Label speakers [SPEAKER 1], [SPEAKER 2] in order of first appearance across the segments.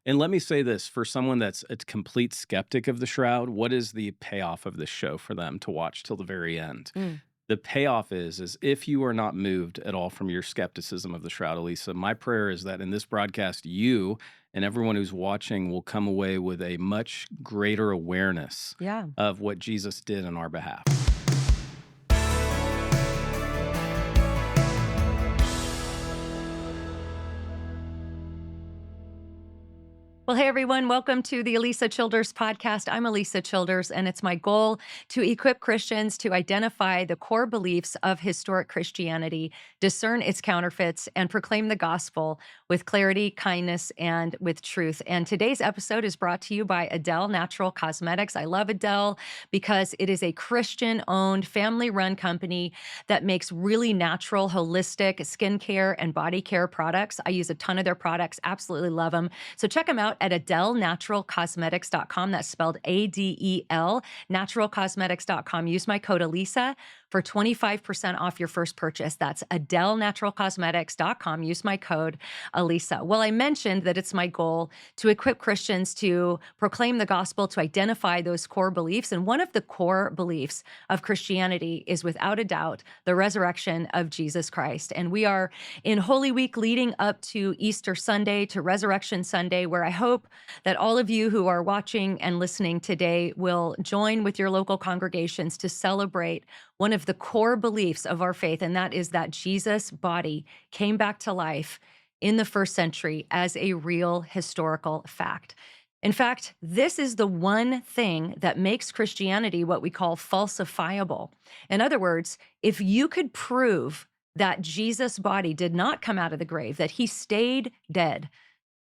[SPEAKER 1] And let me say this, for someone that's a complete skeptic of the Shroud, what is the payoff of this show for them to watch till the very end?
[SPEAKER 2] Mm.
[SPEAKER 1] The payoff is if you are not moved at all from your skepticism of the Shroud, Alisa, my prayer is that in this broadcast, you and everyone who's watching will come away with a much greater awareness
[SPEAKER 2] Yeah.
[SPEAKER 1] of what Jesus did on our behalf.
[SPEAKER 2] Well, hey everyone, welcome to the Alisa Childers podcast. I'm Alisa Childers, and it's my goal to equip Christians to identify the core beliefs of historic Christianity, discern its counterfeits, and proclaim the gospel with clarity, kindness, and with truth. And today's episode is brought to you by Adele Natural Cosmetics. I love Adele because it is a Christian-owned, family-run company that makes really natural, holistic skincare and body care products. I use a ton of their products, absolutely love them. So check them out at AdeleNaturalCosmetics.com. That's spelled ADEL, naturalcosmetics.com. Use my code ALISA for 25% off your first purchase. That's AdeleNaturalCosmetics.com. Use my code ALISA. Well, I mentioned that it's my goal to equip Christians to proclaim the gospel, to identify those core beliefs. And one of the core beliefs of Christianity is, without a doubt, the resurrection of Jesus Christ. And we are in Holy Week leading up to Easter Sunday, to Resurrection Sunday, where I hope that all of you who are watching and listening today will join with your local congregations to celebrate one of the core beliefs of our faith, and that is that Jesus' body came back to life in the first century as a real historical fact. In fact, this is the one thing that makes Christianity what we call falsifiable. In other words, if you could prove that Jesus' body did not come out of the grave, that he stayed dead,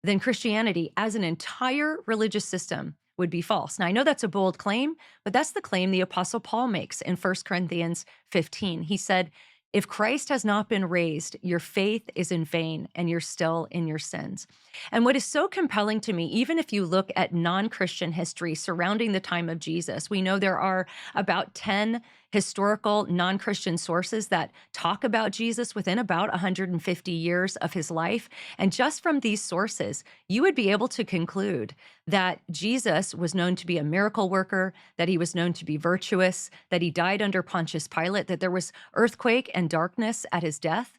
[SPEAKER 2] then Christianity as an entire religious system would be false. Now, I know that's a bold claim, but that's the claim the Apostle Paul makes in 1 Corinthians 15. He said, if Christ has not been raised, your faith is in vain and you're still in your sins. And what is so compelling to me, even if you look at non-Christian history surrounding the time of Jesus, we know there are about 10 historical non-Christian sources that talk about Jesus within about 150 years of his life. And just from these sources, you would be able to conclude that Jesus was known to be a miracle worker, that he was known to be virtuous, that he died under Pontius Pilate, that there was earthquake and darkness at his death,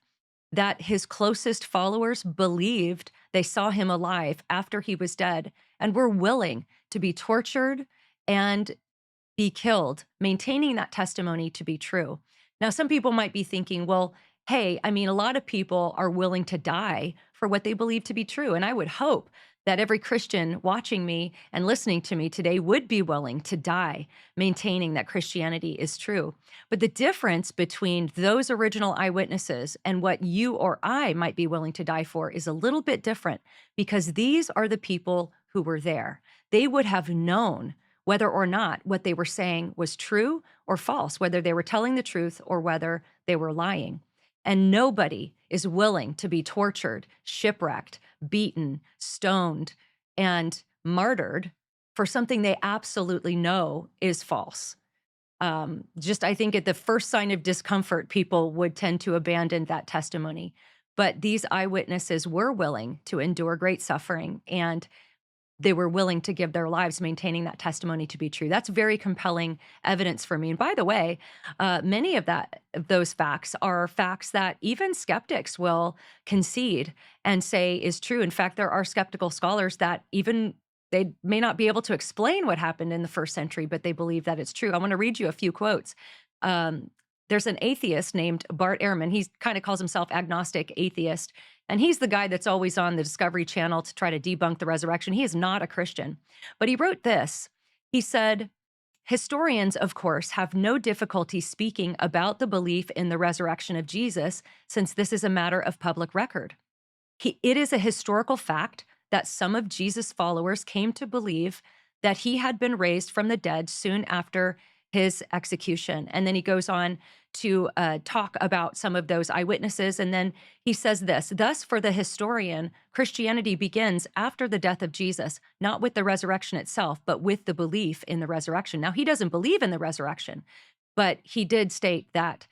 [SPEAKER 2] that his closest followers believed they saw him alive after he was dead and were willing to be tortured and be killed, maintaining that testimony to be true. Now, some people might be thinking, well, hey, I mean, a lot of people are willing to die for what they believe to be true. And I would hope that every Christian watching me and listening to me today would be willing to die, maintaining that Christianity is true. But the difference between those original eyewitnesses and what you or I might be willing to die for is a little bit different, because these are the people who were there. They would have known whether or not what they were saying was true or false, whether they were telling the truth or whether they were lying. And nobody is willing to be tortured, shipwrecked, beaten, stoned, and martyred for something they absolutely know is false. I think at the first sign of discomfort, people would tend to abandon that testimony. But these eyewitnesses were willing to endure great suffering, and they were willing to give their lives maintaining that testimony to be true. That's very compelling evidence for me. And by the way, many of those facts are facts that even skeptics will concede and say is true. In fact, there are skeptical scholars that even they may not be able to explain what happened in the first century, but they believe that it's true. I want to read you a few quotes. There's an atheist named Bart Ehrman. He kind of calls himself agnostic atheist. And he's the guy that's always on the Discovery Channel to try to debunk the resurrection. He is not a Christian. But he wrote this. He said, historians, of course, have no difficulty speaking about the belief in the resurrection of Jesus, since this is a matter of public record. It is a historical fact that some of Jesus' followers came to believe that he had been raised from the dead soon after his execution. And then he goes on to talk about some of those eyewitnesses. And then he says this, thus for the historian, Christianity begins after the death of Jesus, not with the resurrection itself, but with the belief in the resurrection. Now, he doesn't believe in the resurrection, but he did state that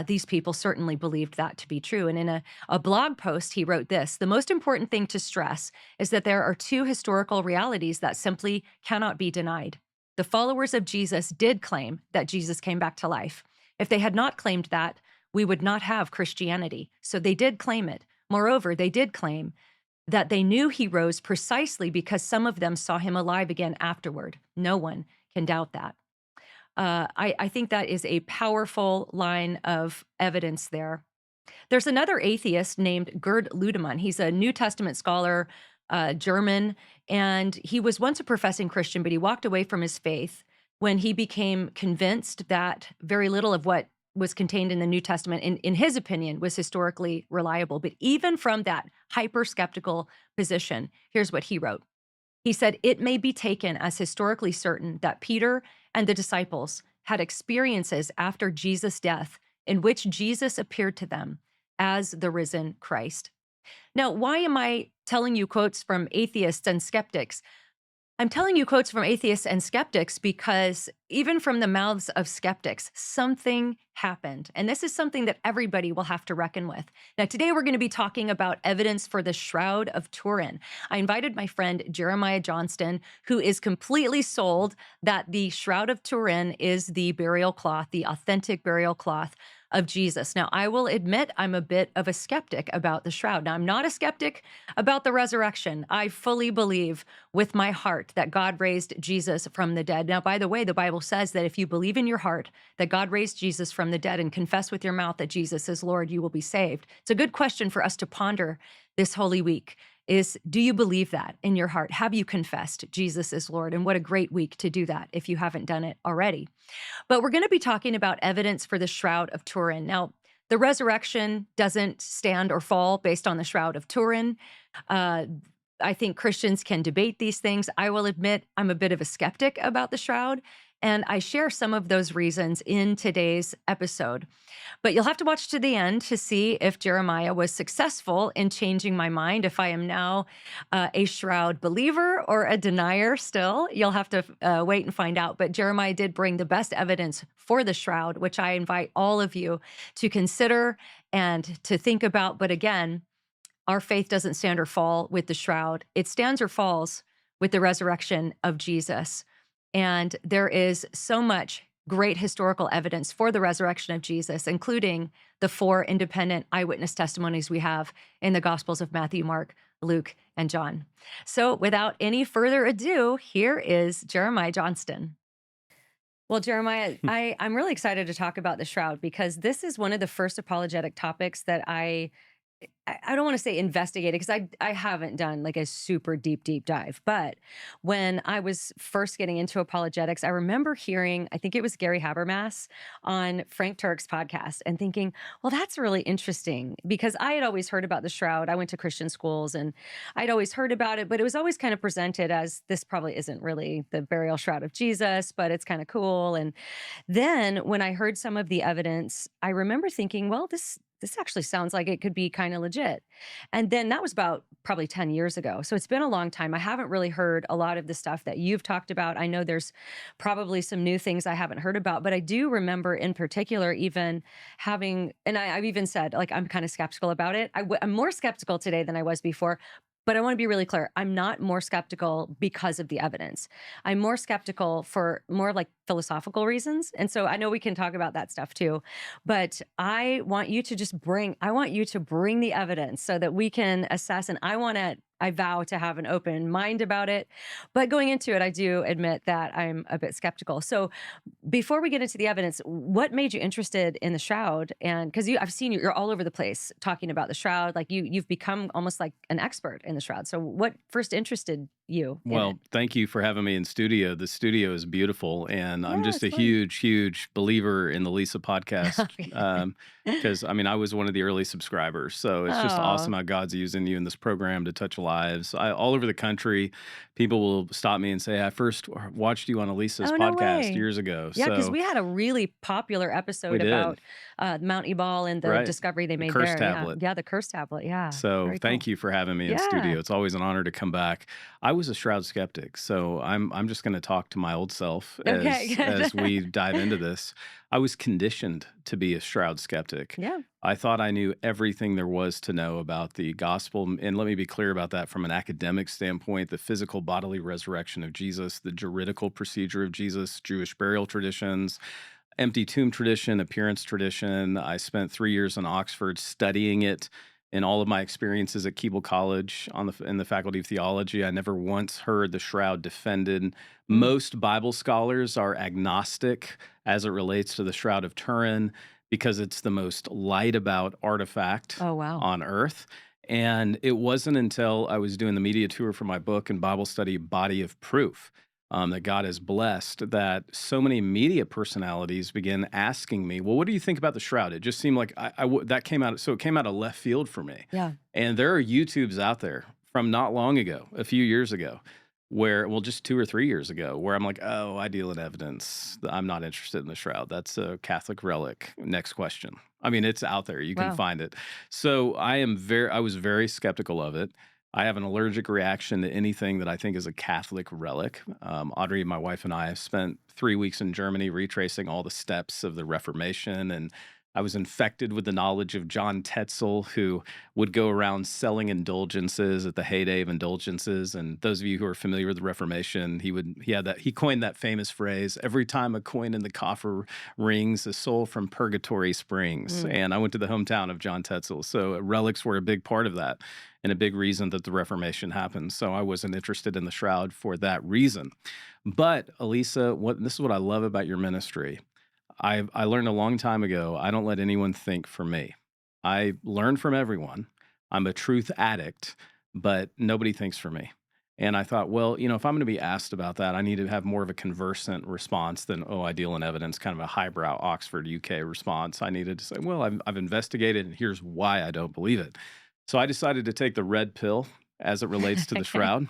[SPEAKER 2] These people certainly believed that to be true. And in a blog post, he wrote this: "The most important thing to stress is that there are two historical realities that simply cannot be denied. The followers of Jesus did claim that Jesus came back to life. If they had not claimed that, we would not have Christianity. So they did claim it. Moreover, they did claim that they knew he rose precisely because some of them saw him alive again afterward. No one can doubt that." I think that is a powerful line of evidence there. There's another atheist named Gerd Ludemann. He's a New Testament scholar, German, and he was once a professing Christian, but he walked away from his faith when he became convinced that very little of what was contained in the New Testament, in his opinion, was historically reliable. But even from that hyper skeptical position, here's what he wrote. He said, "It may be taken as historically certain that Peter and the disciples had experiences after Jesus' death in which Jesus appeared to them as the risen Christ." Now, why am I telling you quotes from atheists and skeptics? I'm telling you quotes from atheists and skeptics because even from the mouths of skeptics, something happened. And this is something that everybody will have to reckon with. Now, today we're going to be talking about evidence for the Shroud of Turin. I invited my friend Jeremiah Johnston, who is completely sold that the Shroud of Turin is the burial cloth, the authentic burial cloth of Jesus. Now, I will admit I'm a bit of a skeptic about the shroud. Now, I'm not a skeptic about the resurrection. I fully believe with my heart that God raised Jesus from the dead. Now, by the way, the Bible says that if you believe in your heart that God raised Jesus from the dead and confess with your mouth that Jesus is Lord, you will be saved. It's a good question for us to ponder this Holy Week is, do you believe that in your heart? Have you confessed Jesus is Lord? And what a great week to do that if you haven't done it already. But we're going to be talking about evidence for the Shroud of Turin. Now, the resurrection doesn't stand or fall based on the Shroud of Turin. Uh, I think Christians can debate these things. I will admit I'm a bit of a skeptic about the shroud, and I share some of those reasons in today's episode. But you'll have to watch to the end to see if Jeremiah was successful in changing my mind, if I am now a shroud believer or a denier still. You'll have to wait and find out. But Jeremiah did bring the best evidence for the shroud, which I invite all of you to consider and to think about. But again, our faith doesn't stand or fall with the shroud. It stands or falls with the resurrection of Jesus. And there is so much great historical evidence for the resurrection of Jesus, including the 4 independent eyewitness testimonies we have in the Gospels of Matthew, Mark, Luke, and John. So without any further ado, here is Jeremiah Johnston. Well, Jeremiah, I'm really excited to talk about the shroud because this is one of the first apologetic topics that I don't want to say investigated because I haven't done like a super deep dive. But when I was first getting into apologetics, I remember hearing, I think it was Gary Habermas on Frank Turk's podcast and thinking, well, that's really interesting because I had always heard about the shroud. I went to Christian schools and I'd always heard about it, but it was always kind of presented as this probably isn't really the burial shroud of Jesus, but it's kind of cool. And then when I heard some of the evidence, I remember thinking, well, this actually sounds like it could be kind of legit. And then that was about probably 10 years ago. So it's been a long time. I haven't really heard a lot of the stuff that you've talked about. I know there's probably some new things I haven't heard about, but I do remember in particular even having, and I've even said, like, I'm kind of skeptical about it. I'm more skeptical today than I was before. But I want to be really clear. I'm not more skeptical because of the evidence. I'm more skeptical for more like philosophical reasons. And so I know we can talk about that stuff too. But I want you to bring the evidence so that we can assess. And I vow to have an open mind about it. But going into it, I do admit that I'm a bit skeptical. So before we get into the evidence, what made you interested in the shroud? And because I've seen you're all over the place talking about the shroud. Like you've become almost like an expert in the shroud. So what first interested you in
[SPEAKER 1] Well,
[SPEAKER 2] it?
[SPEAKER 1] thank you for having me in studio. The studio is beautiful, and I'm
[SPEAKER 2] Yeah,
[SPEAKER 1] just
[SPEAKER 2] it's
[SPEAKER 1] a
[SPEAKER 2] fun.
[SPEAKER 1] huge believer in the Lisa podcast.
[SPEAKER 2] Okay.
[SPEAKER 1] Because I mean, I was one of the early subscribers, so it's just
[SPEAKER 2] Oh,
[SPEAKER 1] awesome how God's using you in this program to touch lives. All over the country, people will stop me and say, "I first watched you on Elisa's
[SPEAKER 2] oh, no
[SPEAKER 1] podcast
[SPEAKER 2] way.
[SPEAKER 1] years ago."
[SPEAKER 2] Yeah, because
[SPEAKER 1] So
[SPEAKER 2] we had a really popular
[SPEAKER 1] we
[SPEAKER 2] episode
[SPEAKER 1] did,
[SPEAKER 2] about Mount Ebal and the
[SPEAKER 1] right?
[SPEAKER 2] discovery they
[SPEAKER 1] The
[SPEAKER 2] made
[SPEAKER 1] curse
[SPEAKER 2] there. Yeah,
[SPEAKER 1] tablet.
[SPEAKER 2] yeah, the curse tablet. Yeah,
[SPEAKER 1] So
[SPEAKER 2] very
[SPEAKER 1] thank
[SPEAKER 2] cool.
[SPEAKER 1] you for having me in
[SPEAKER 2] Yeah.
[SPEAKER 1] studio. It's always an honor to come back. I was a Shroud skeptic, so I'm just going to talk to my old self
[SPEAKER 2] Okay,
[SPEAKER 1] as
[SPEAKER 2] good.
[SPEAKER 1] we dive into this. I was conditioned to be a Shroud skeptic.
[SPEAKER 2] Yeah.
[SPEAKER 1] I thought I knew everything there was to know about the gospel. And let me be clear about that from an academic standpoint: the physical bodily resurrection of Jesus, the juridical procedure of Jesus, Jewish burial traditions, empty tomb tradition, appearance tradition. I spent 3 years in Oxford studying it. In all of my experiences at Keble College in the faculty of theology, I never once heard the shroud defended.
[SPEAKER 2] Mm.
[SPEAKER 1] Most Bible scholars are agnostic as it relates to the Shroud of Turin because it's the most lied about artifact
[SPEAKER 2] Oh, wow.
[SPEAKER 1] on earth. And it wasn't until I was doing the media tour for my book and Bible study, Body of Proof, that God has blessed, that so many media personalities began asking me, "Well, what do you think about the shroud?" It just seemed like that came out. So it came out of left field for me.
[SPEAKER 2] Yeah.
[SPEAKER 1] And there are YouTubes out there from not long ago, a few years ago, where, well, just 2 or 3 years ago, where I'm like, "Oh, I deal in evidence. I'm not interested in the shroud. That's a Catholic relic. Next question." I mean, it's out there. You can
[SPEAKER 2] Wow.
[SPEAKER 1] find it. So I was very skeptical of it. I have an allergic reaction to anything that I think is a Catholic relic. Audrey, my wife, and I have spent 3 weeks in Germany retracing all the steps of the Reformation. And I was infected with the knowledge of John Tetzel, who would go around selling indulgences at the heyday of indulgences. And those of you who are familiar with the Reformation, he coined that famous phrase, "Every time a coin in the coffer rings, a soul from purgatory springs."
[SPEAKER 2] Mm.
[SPEAKER 1] And I went to the hometown of John Tetzel. So relics were a big part of that and a big reason that the Reformation happened. So I wasn't interested in the shroud for that reason. But Alisa, this is what I love about your ministry. I learned a long time ago, I don't let anyone think for me. I learn from everyone. I'm a truth addict, but nobody thinks for me. And I thought, well, if I'm going to be asked about that, I need to have more of a conversant response than, "Oh, I deal in evidence," kind of a highbrow Oxford, UK response. I needed to say, well, I've investigated and here's why I don't believe it. So I decided to take the red pill as it relates to the shroud.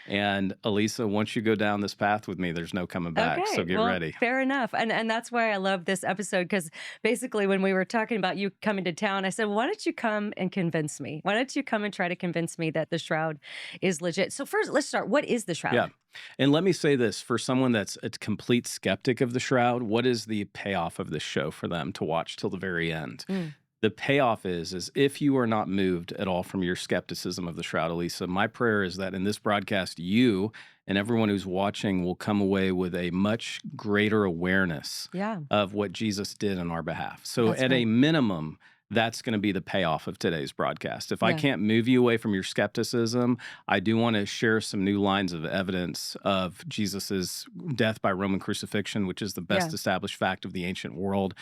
[SPEAKER 1] And Alisa, once you go down this path with me, there's no coming back. So
[SPEAKER 2] Okay,
[SPEAKER 1] get
[SPEAKER 2] well,
[SPEAKER 1] ready.
[SPEAKER 2] fair enough, and that's why I love this episode, because basically when we were talking about you coming to town, I said, "Why don't you come and convince me? Why don't you come and try to convince me that the shroud is legit?" So first, let's start. What is the
[SPEAKER 1] Yeah.
[SPEAKER 2] shroud?
[SPEAKER 1] And let me say this for someone that's a complete skeptic of the shroud, what is the payoff of this show for them to watch till the very end?
[SPEAKER 2] Mm.
[SPEAKER 1] The payoff is if you are not moved at all from your skepticism of the shroud, Alisa, my prayer is that in this broadcast, you and everyone who's watching will come away with a much greater awareness
[SPEAKER 2] Yeah,
[SPEAKER 1] of what Jesus did on our behalf. So,
[SPEAKER 2] that's
[SPEAKER 1] at a
[SPEAKER 2] right.
[SPEAKER 1] minimum, that's going to be the payoff of today's broadcast. If I
[SPEAKER 2] Yeah,
[SPEAKER 1] can't move you away from your skepticism, I do want to share some new lines of evidence of Jesus's death by Roman crucifixion, which is the
[SPEAKER 2] yeah,
[SPEAKER 1] best established fact of the ancient world.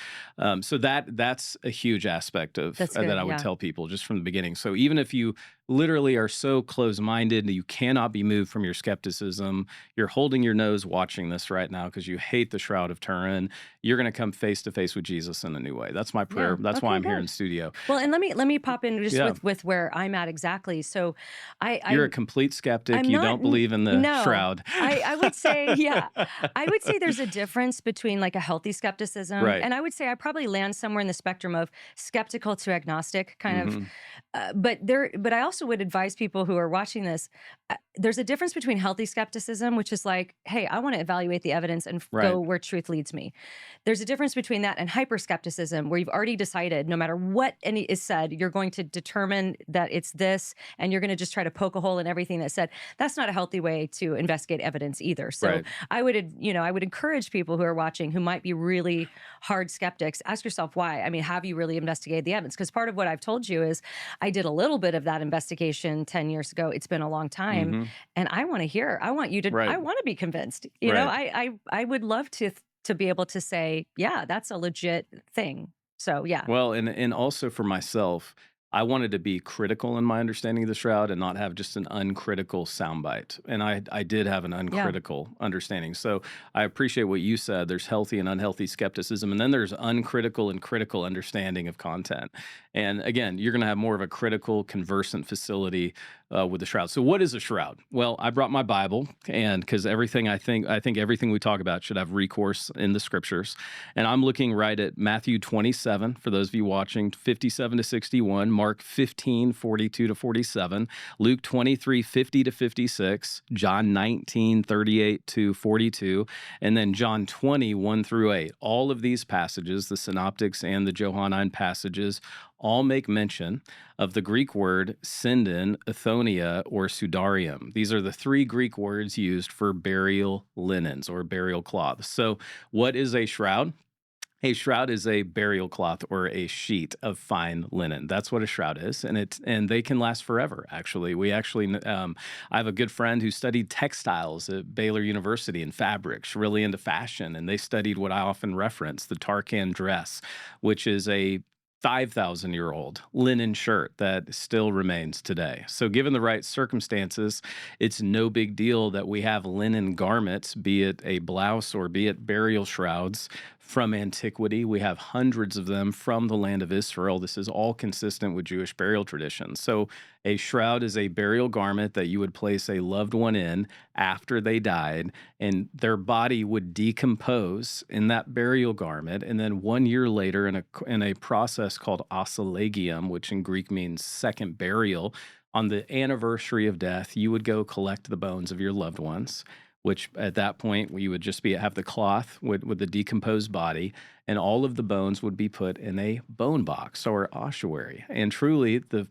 [SPEAKER 1] So that's a huge aspect of
[SPEAKER 2] that's
[SPEAKER 1] that
[SPEAKER 2] good.
[SPEAKER 1] I would
[SPEAKER 2] Yeah,
[SPEAKER 1] tell people just from the beginning. So even if you literally are so close-minded that you cannot be moved from your skepticism, you're holding your nose watching this right now because you hate the Shroud of Turin, you're going to come face to face with Jesus in a new way. That's my
[SPEAKER 2] yeah.
[SPEAKER 1] prayer. That's why
[SPEAKER 2] Okay,
[SPEAKER 1] I'm here in
[SPEAKER 2] good.
[SPEAKER 1] studio.
[SPEAKER 2] Well, and let me pop in just
[SPEAKER 1] Yeah,
[SPEAKER 2] with where I'm at exactly. So,
[SPEAKER 1] you're a
[SPEAKER 2] I
[SPEAKER 1] complete skeptic.
[SPEAKER 2] I'm
[SPEAKER 1] You
[SPEAKER 2] not
[SPEAKER 1] don't believe in the
[SPEAKER 2] no.
[SPEAKER 1] shroud.
[SPEAKER 2] I would say, yeah. I would say there's a difference between like a healthy skepticism,
[SPEAKER 1] Right.
[SPEAKER 2] and I would say I probably land somewhere in the spectrum of skeptical to agnostic kind of.
[SPEAKER 1] Hmm.
[SPEAKER 2] But I also would advise people who are watching this. There's a difference between healthy skepticism, which is like, hey, I want to evaluate the evidence and go
[SPEAKER 1] Right.
[SPEAKER 2] where truth leads me. There's a difference between that and hyper skepticism, where you've already decided, no matter what any is said, you're going to determine that it's this, and you're going to just try to poke a hole in everything that's said. That's not a healthy way to investigate evidence either. So
[SPEAKER 1] Right.
[SPEAKER 2] I would encourage people who are watching who might be really hard skeptics, ask yourself why. I mean, have you really investigated the evidence? Because part of what I've told you is I did a little bit of that investigation 10 years ago. It's been a long time.
[SPEAKER 1] Hmm.
[SPEAKER 2] And I want to hear, I
[SPEAKER 1] Right.
[SPEAKER 2] want to be convinced.
[SPEAKER 1] Right.
[SPEAKER 2] I would love to be able to say, yeah, that's a legit thing. So yeah.
[SPEAKER 1] Well, and also for myself, I wanted to be critical in my understanding of the shroud and not have just an uncritical soundbite. And I did have an
[SPEAKER 2] Yeah.
[SPEAKER 1] uncritical understanding. So I appreciate what you said. There's healthy and unhealthy skepticism, and then there's uncritical and critical understanding of content. And again, you're going to have more of a critical, conversant facility with the shroud. So, what is a shroud? Well, I brought my Bible, and because I think everything we talk about should have recourse in the scriptures, and I'm looking right at Matthew 27 for those of you watching, 57 to 61, Mark 15 42 to 47, Luke 23 50 to 56, John 19 38 to 42, and then John 20 1 through 8. All of these passages, the synoptics and the Johannine passages, all make mention of the Greek word sinden, athonia, or sudarium. These are the three Greek words used for burial linens or burial cloths. So, what is a shroud? A shroud is a burial cloth or a sheet of fine linen. That's what a shroud is, and they can last forever. Actually, I have a good friend who studied textiles at Baylor University and fabrics, really into fashion, and they studied what I often reference, the Tarkan dress, which is a 5,000-year-old linen shirt that still remains today. So, given the right circumstances, it's no big deal that we have linen garments, be it a blouse or be it burial shrouds from antiquity. We have hundreds of them from the land of Israel. This is all consistent with Jewish burial traditions. So, a shroud is a burial garment that you would place a loved one in after they died, and their body would decompose in that burial garment. And then 1 year later, in a process called oscillation, which in Greek means second burial, on the anniversary of death, you would go collect the bones of your loved ones, which at that point you would just have the cloth with the decomposed body, and all of the bones would be put in a bone box or ossuary. And truly, the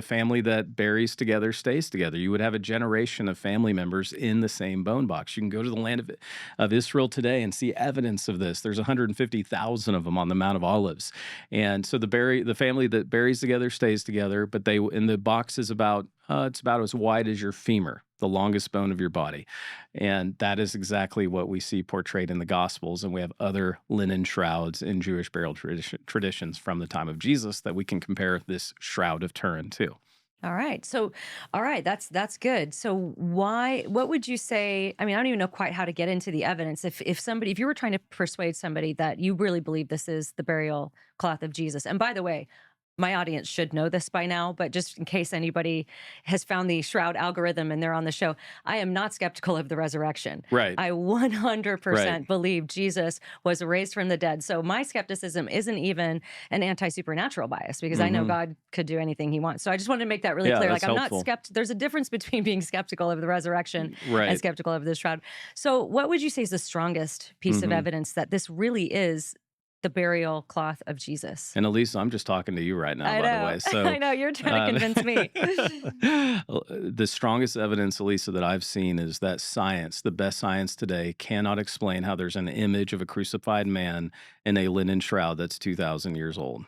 [SPEAKER 1] family that buries together stays together. You would have a generation of family members in the same bone box. You can go to the land of Israel today and see evidence of this. There's 150,000 of them on the Mount of Olives, and so the family that buries together stays together. But the box is about it's about as wide as your femur, the longest bone of your body. And that is exactly what we see portrayed in the Gospels. And we have other linen shrouds in Jewish burial traditions from the time of Jesus that we can compare this Shroud of Turin to.
[SPEAKER 2] All right. So, all right, that's good. So what would you say? I mean, I don't even know quite how to get into the evidence. If you were trying to persuade somebody that you really believe this is the burial cloth of Jesus. And by the way, my audience should know this by now, but just in case anybody has found the Shroud algorithm and they're on the show, I am not skeptical of the resurrection.
[SPEAKER 1] Right.
[SPEAKER 2] I
[SPEAKER 1] Right.
[SPEAKER 2] 100% believe Jesus was raised from the dead. So my skepticism isn't even an anti-supernatural bias because I know
[SPEAKER 1] Hmm.
[SPEAKER 2] God could do anything he wants. So I just wanted to make that really
[SPEAKER 1] Yeah,
[SPEAKER 2] clear.
[SPEAKER 1] that's
[SPEAKER 2] Like I'm not
[SPEAKER 1] helpful.
[SPEAKER 2] skeptical. There's a difference between being skeptical of the resurrection and
[SPEAKER 1] Right.
[SPEAKER 2] skeptical of the Shroud. So what would you say is the strongest piece of
[SPEAKER 1] Hmm.
[SPEAKER 2] evidence that this really is the burial cloth of Jesus?
[SPEAKER 1] And Elisa, I'm just talking to you right now,
[SPEAKER 2] I
[SPEAKER 1] by the
[SPEAKER 2] know.
[SPEAKER 1] way.
[SPEAKER 2] I
[SPEAKER 1] So,
[SPEAKER 2] know, you're trying to
[SPEAKER 1] um,
[SPEAKER 2] convince me.
[SPEAKER 1] the strongest evidence, Elisa, that I've seen is that science, the best science today, cannot explain how there's an image of a crucified man in a linen shroud that's 2,000 years old.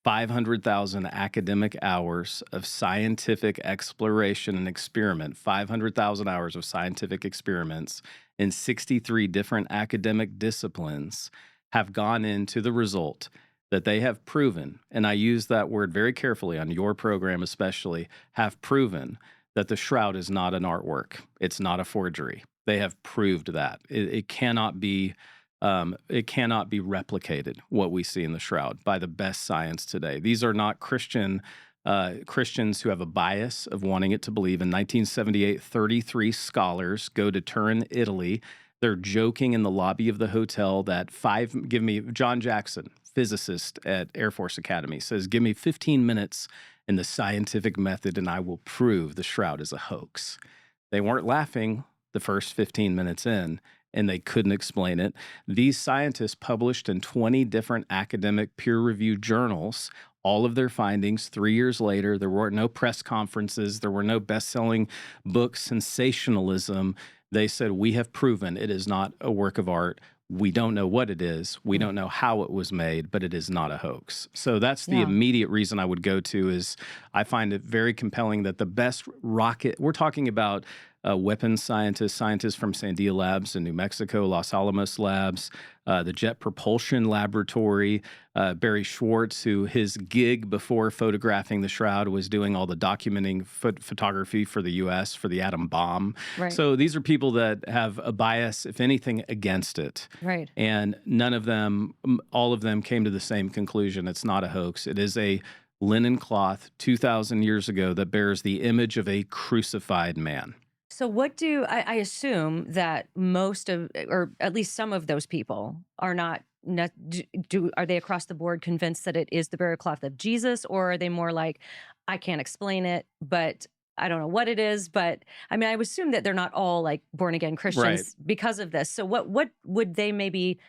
[SPEAKER 1] 500,000 academic hours of scientific exploration and experiment, 500,000 hours of scientific experiments in 63 different academic disciplines have gone into the result that they have proven, and I use that word very carefully on your program especially, have proven that the shroud is not an artwork. It's not a forgery. They have proved that. It cannot be replicated, what we see in the shroud, by the best science today. These are not Christians who have a bias of wanting it to believe. In 1978, 33 scholars go to Turin, Italy. They're joking in the lobby of the hotel that John Jackson, physicist at Air Force Academy, says, give me 15 minutes in the scientific method and I will prove the shroud is a hoax. They weren't laughing the first 15 minutes in, and they couldn't explain it. These scientists published in 20 different academic peer-reviewed journals all of their findings 3 years later. There were no press conferences. There were no best-selling books, sensationalism. They said, we have proven it is not a work of art. We don't know what it is. We
[SPEAKER 2] Mm,
[SPEAKER 1] don't know how it was made, but it is not a hoax. So that's the
[SPEAKER 2] yeah.
[SPEAKER 1] immediate reason I would go to is I find it very compelling that the best rocket, we're talking about weapons scientists from Sandia Labs in New Mexico, Los Alamos Labs, the Jet Propulsion Laboratory, Barry Schwartz, who his gig before photographing the shroud was doing all the documenting photography for the U.S. for the atom bomb.
[SPEAKER 2] Right.
[SPEAKER 1] So these are people that have a bias, if anything, against it.
[SPEAKER 2] Right.
[SPEAKER 1] And none of them, all of them came to the same conclusion. It's not a hoax. It is a linen cloth 2,000 years ago that bears the image of a crucified man.
[SPEAKER 2] So what do I assume that most of, or at least some of those people are not, are they across the board convinced that it is the burial cloth of Jesus, or are they more like, I can't explain it, but I don't know what it is. But I mean, I would assume that they're not all like born again
[SPEAKER 1] Right.
[SPEAKER 2] Christians because of this. So what would they maybe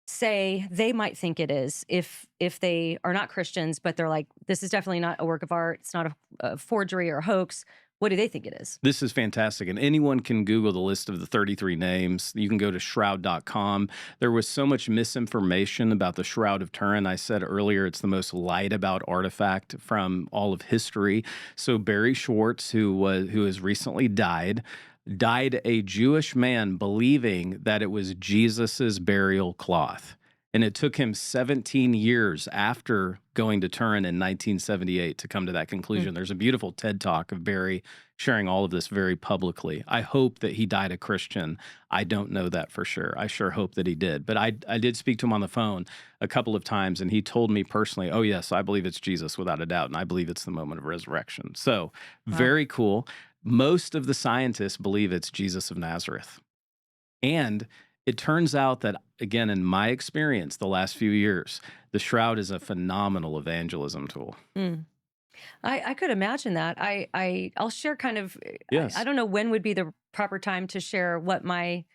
[SPEAKER 2] say they might think it is if they are not Christians, but they're like, this is definitely not a work of art. It's not a forgery or a hoax. What do they think it is?
[SPEAKER 1] This is fantastic. And anyone can Google the list of the 33 names. You can go to shroud.com. There was so much misinformation about the Shroud of Turin. I said earlier, it's the most lied about artifact from all of history. So Barry Schwartz, who has recently died a Jewish man believing that it was Jesus's burial cloth. And it took him 17 years after going to Turin in 1978 to come to that conclusion. There's a beautiful TED Talk of Barry sharing all of this very publicly. I hope that he died a Christian. I don't know that for sure. I sure hope that he did. But I did speak to him on the phone a couple of times, and he told me personally, oh, yes, I believe it's Jesus without a doubt, and I believe it's the moment of resurrection. So
[SPEAKER 2] Wow.
[SPEAKER 1] very cool. Most of the scientists believe it's Jesus of Nazareth. And it turns out that, again, in my experience the last few years, the shroud is a phenomenal evangelism tool.
[SPEAKER 2] Mm. I could imagine that. I'll share kind of. I
[SPEAKER 1] Yes.
[SPEAKER 2] don't know when would be the proper time to share what my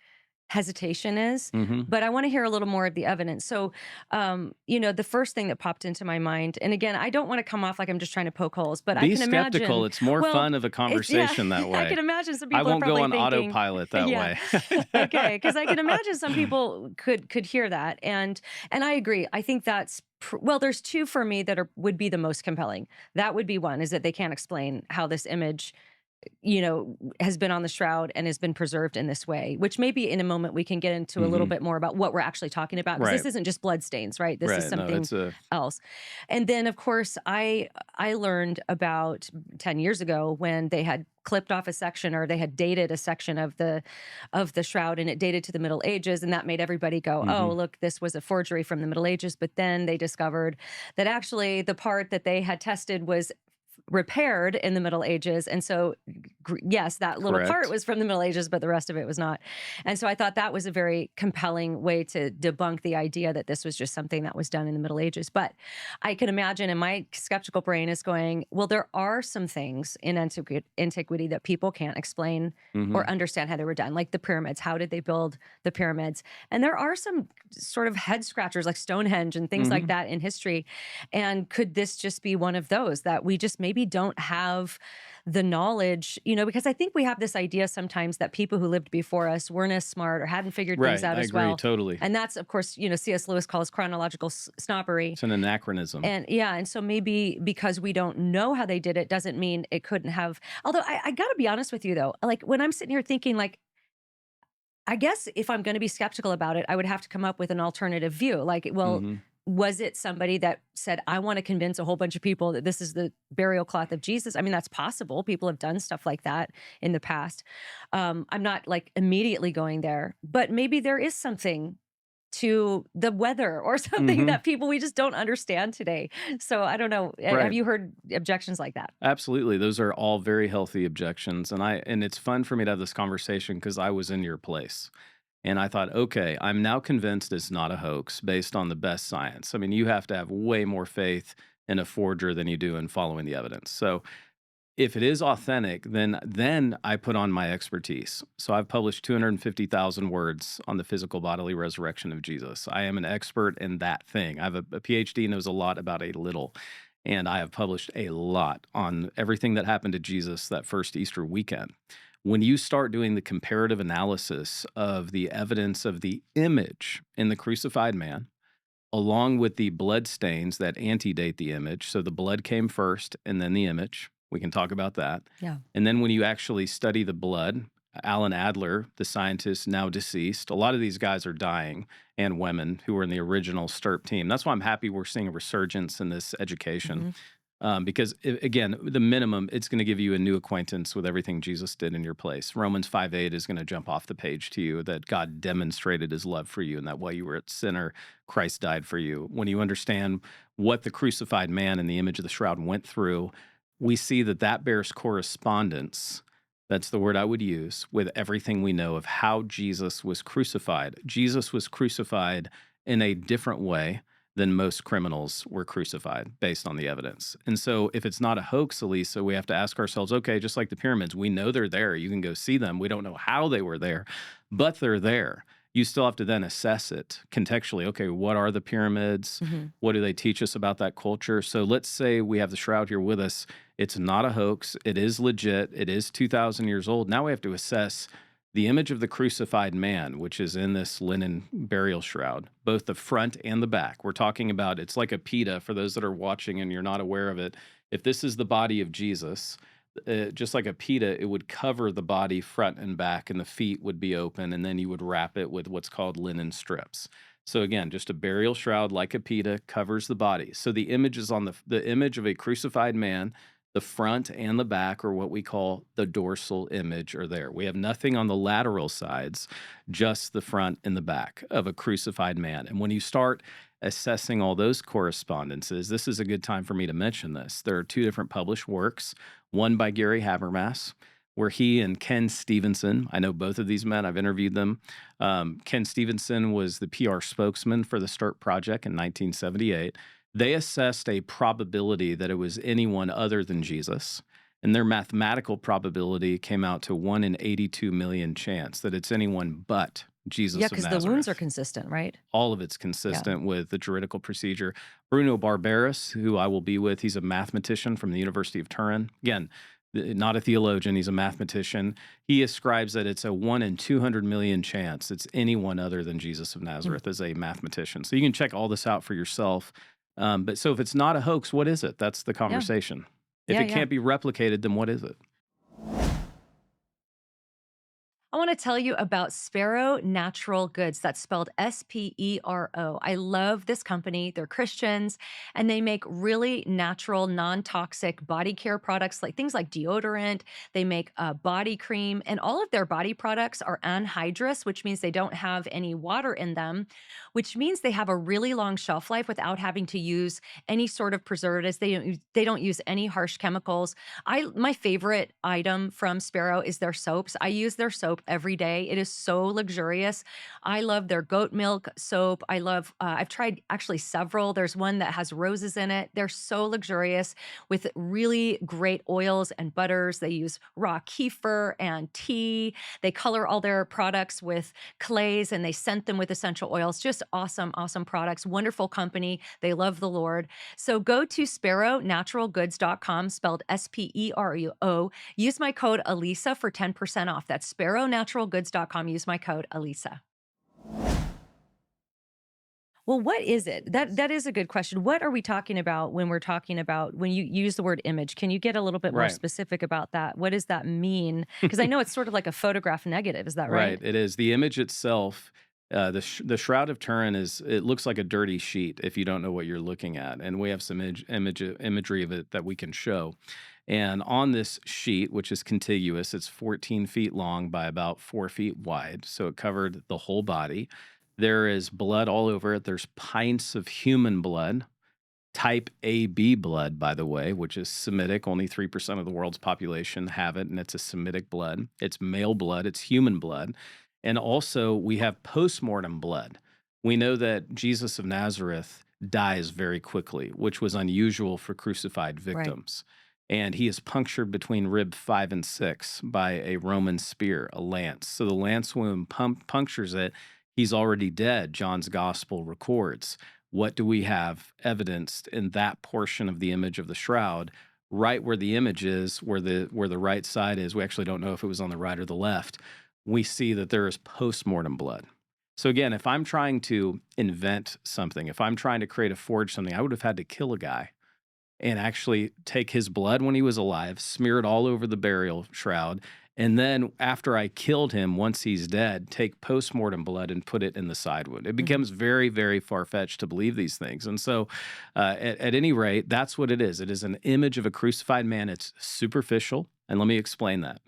[SPEAKER 2] hesitation is,
[SPEAKER 1] Hmm.
[SPEAKER 2] but I want to hear a little more of the evidence. So, the first thing that popped into my mind, and again, I don't want to come off like I'm just trying to poke holes, but I
[SPEAKER 1] Be
[SPEAKER 2] can
[SPEAKER 1] skeptical.
[SPEAKER 2] imagine.
[SPEAKER 1] It's more
[SPEAKER 2] Well,
[SPEAKER 1] fun of a
[SPEAKER 2] it's yeah,
[SPEAKER 1] conversation that
[SPEAKER 2] I can
[SPEAKER 1] way.
[SPEAKER 2] imagine some
[SPEAKER 1] I
[SPEAKER 2] people are
[SPEAKER 1] won't go
[SPEAKER 2] probably
[SPEAKER 1] on
[SPEAKER 2] thinking,
[SPEAKER 1] autopilot that
[SPEAKER 2] yeah,
[SPEAKER 1] way.
[SPEAKER 2] okay, because I can imagine some people could hear that, and I agree. I think that's. Well, there's two for me that would be the most compelling. That would be one is that they can't explain how this image has been on the shroud and has been preserved in this way, which maybe in a moment we can get into a little
[SPEAKER 1] Hmm.
[SPEAKER 2] bit more about what we're actually talking about, because
[SPEAKER 1] Right.
[SPEAKER 2] this isn't just blood stains, right? This is
[SPEAKER 1] Right. No,
[SPEAKER 2] something
[SPEAKER 1] it's a
[SPEAKER 2] else. And then of course I learned about 10 years ago when they had clipped off a section, or they had dated a section of the shroud, and it dated to the Middle Ages, and that made everybody go, oh,
[SPEAKER 1] mhm.
[SPEAKER 2] look, this was a forgery from the Middle Ages. But then they discovered that actually the part that they had tested was repaired in the Middle Ages. And so, yes, that little part
[SPEAKER 1] Correct.
[SPEAKER 2] was from the Middle Ages, but the rest of it was not. And so I thought that was a very compelling way to debunk the idea that this was just something that was done in the Middle Ages. But I can imagine, and my skeptical brain is going, well, there are some things in antiquity that people can't explain or
[SPEAKER 1] Mhm.
[SPEAKER 2] understand how they were done, like the pyramids. How did they build the pyramids? And there are some sort of head scratchers like Stonehenge and things like
[SPEAKER 1] Mhm.
[SPEAKER 2] that in history. And could this just be one of those that we just maybe don't have the knowledge, because I think we have this idea sometimes that people who lived before us weren't as smart or hadn't figured things
[SPEAKER 1] Right.
[SPEAKER 2] out
[SPEAKER 1] I
[SPEAKER 2] as
[SPEAKER 1] agree
[SPEAKER 2] well.
[SPEAKER 1] totally.
[SPEAKER 2] And that's, of course, C.S. Lewis calls chronological snobbery.
[SPEAKER 1] It's an anachronism.
[SPEAKER 2] And yeah, and so maybe because we don't know how they did it doesn't mean it couldn't have. Although I got to be honest with you though, like when I'm sitting here thinking, like, I guess if I'm going to be skeptical about it, I would have to come up with an alternative view. Like, well,
[SPEAKER 1] Mhm.
[SPEAKER 2] was it somebody that said, I want to convince a whole bunch of people that this is the burial cloth of Jesus? I mean, that's possible. People have done stuff like that in the past. I'm not like immediately going there, but maybe there is something to the weather or something
[SPEAKER 1] Mhm.
[SPEAKER 2] that we just don't understand today. So I don't know. Have
[SPEAKER 1] Right.
[SPEAKER 2] you heard objections like that?
[SPEAKER 1] Absolutely. Those are all very healthy objections. And it's fun for me to have this conversation because I was in your place. And I thought, okay, I'm now convinced it's not a hoax based on the best science. I mean, you have to have way more faith in a forger than you do in following the evidence. So if it is authentic, then I put on my expertise. So I've published 250,000 words on the physical bodily resurrection of Jesus. I am an expert in that thing. I have a PhD, knows a lot about a little, and I have published a lot on everything that happened to Jesus that first Easter weekend. When you start doing the comparative analysis of the evidence of the image in the crucified man, along with the blood stains that antedate the image. So the blood came first and then the image. We can talk about that.
[SPEAKER 2] Yeah.
[SPEAKER 1] And then when you actually study the blood, Alan Adler, the scientist now deceased, a lot of these guys are dying, and women who were in the original STERP team. That's why I'm happy we're seeing a resurgence in this education. Because again, the minimum, it's going to give you a new acquaintance with everything Jesus did in your place. Romans 5:8 is going to jump off the page to you that God demonstrated his love for you and that while you were a sinner, Christ died for you. When you understand what the crucified man in the image of the shroud went through, we see that that bears correspondence. That's the word I would use with everything we know of how Jesus was crucified. Jesus was crucified in a different way than most criminals were crucified based on the evidence. And so if it's not a hoax, Elisa, we have to ask ourselves, okay, just like the pyramids, we know they're there. You can go see them. We don't know how they were there, but they're there. You still have to then assess it contextually. Okay, what are the pyramids?
[SPEAKER 2] Mhm.
[SPEAKER 1] What do they teach us about that culture? So let's say we have the shroud here with us. It's not a hoax. It is legit. It is 2,000 years old. Now we have to assess the image of the crucified man, which is in this linen burial shroud, both the front and the back. We're talking about it's like a pita for those that are watching and you're not aware of it. If this is the body of Jesus, just like a pita, it would cover the body front and back, and the feet would be open, and then you would wrap it with what's called linen strips. So again, just a burial shroud like a pita covers the body. So the image is on the image of a crucified man. The front and the back, or what we call the dorsal image, are there. We have nothing on the lateral sides, just the front and the back of a crucified man. And when you start assessing all those correspondences, this is a good time for me to mention this. There are two different published works, one by Gary Habermas, where he and Ken Stevenson, I know both of these men, I've interviewed them. Ken Stevenson was the PR spokesman for the START project in 1978. They assessed a probability that it was anyone other than Jesus, and their mathematical probability came out to 1 in 82 million chance that it's anyone but
[SPEAKER 2] Yeah,
[SPEAKER 1] Jesus of
[SPEAKER 2] because the wounds are
[SPEAKER 1] Nazareth.
[SPEAKER 2] consistent, right?
[SPEAKER 1] All of it's
[SPEAKER 2] Yeah.
[SPEAKER 1] consistent with the juridical procedure. Bruno Barberis, who I will be with, he's a mathematician from the University of Turin. Again, not a theologian, he's a mathematician. He ascribes that it's a 1 in 200 million chance it's anyone other than Jesus of
[SPEAKER 2] Mm.
[SPEAKER 1] Nazareth as a mathematician. So you can check all this out for yourself. But so if it's not a hoax, what is it? That's the
[SPEAKER 2] Yeah.
[SPEAKER 1] conversation. If
[SPEAKER 2] Yeah,
[SPEAKER 1] it
[SPEAKER 2] yeah.
[SPEAKER 1] can't be replicated, then what is it?
[SPEAKER 2] I want to tell you about SPERO Natural Goods. That's spelled SPERO. I love this company. They're Christians and they make really natural, non toxic body care products, like things like deodorant. They make a body cream, and all of their body products are anhydrous, which means they don't have any water in them, which means they have a really long shelf life without having to use any sort of preservatives. They don't use any harsh chemicals. My favorite item from Sparrow is their soaps. I use their soap every day. It is so luxurious. I love their goat milk soap. I've tried actually several. There's one that has roses in it. They're so luxurious with really great oils and butters. They use raw kefir and tea. They color all their products with clays and they scent them with essential oils. Just awesome, awesome products. Wonderful company. They love the Lord. So go to sparrownaturalgoods.com, spelled SPERO. Use my code Alisa for 10% off. That's sparrownaturalgoods.com. Use my code Alisa. Well, what is it? That is a good question. What are we talking about when we're talking about when you use the word image? Can you get a little bit more
[SPEAKER 1] Right.
[SPEAKER 2] specific about that? What does that mean? Because I know it's sort of like a photograph negative. Is that
[SPEAKER 1] Right,
[SPEAKER 2] right?
[SPEAKER 1] it is. The image itself, the Shroud of Turin is it looks like a dirty sheet if you don't know what you're looking at, and we have some imagery of it that we can show. And on this sheet, which is contiguous, it's 14 feet long by about 4 feet wide, so it covered the whole body. There is blood all over it. There's pints of human blood, type AB blood, by the way, which is Semitic. Only 3% of the world's population have it, and it's a Semitic blood. It's male blood, it's human blood. And also, we have postmortem blood. We know that Jesus of Nazareth dies very quickly, which was unusual for crucified
[SPEAKER 2] Right.
[SPEAKER 1] victims. And he is punctured between rib 5 and 6 by a Roman spear, a lance. So the lance wound punctures it. He's already dead, John's gospel records. What do we have evidenced in that portion of the image of the shroud? Right where the image is, where the right side is, we actually don't know if it was on the right or the left. We see that there is postmortem blood. So again, if I'm trying to invent something, if I'm trying to create a forge something, I would have had to kill a guy and actually take his blood when he was alive, smear it all over the burial shroud, And then after I killed him, once he's dead, take postmortem blood and put it in the side wound. It
[SPEAKER 2] Mhm.
[SPEAKER 1] becomes very, very far-fetched to believe these things. And so, at any rate, that's what it is. It is an image of a crucified man. It's superficial, and let me explain that.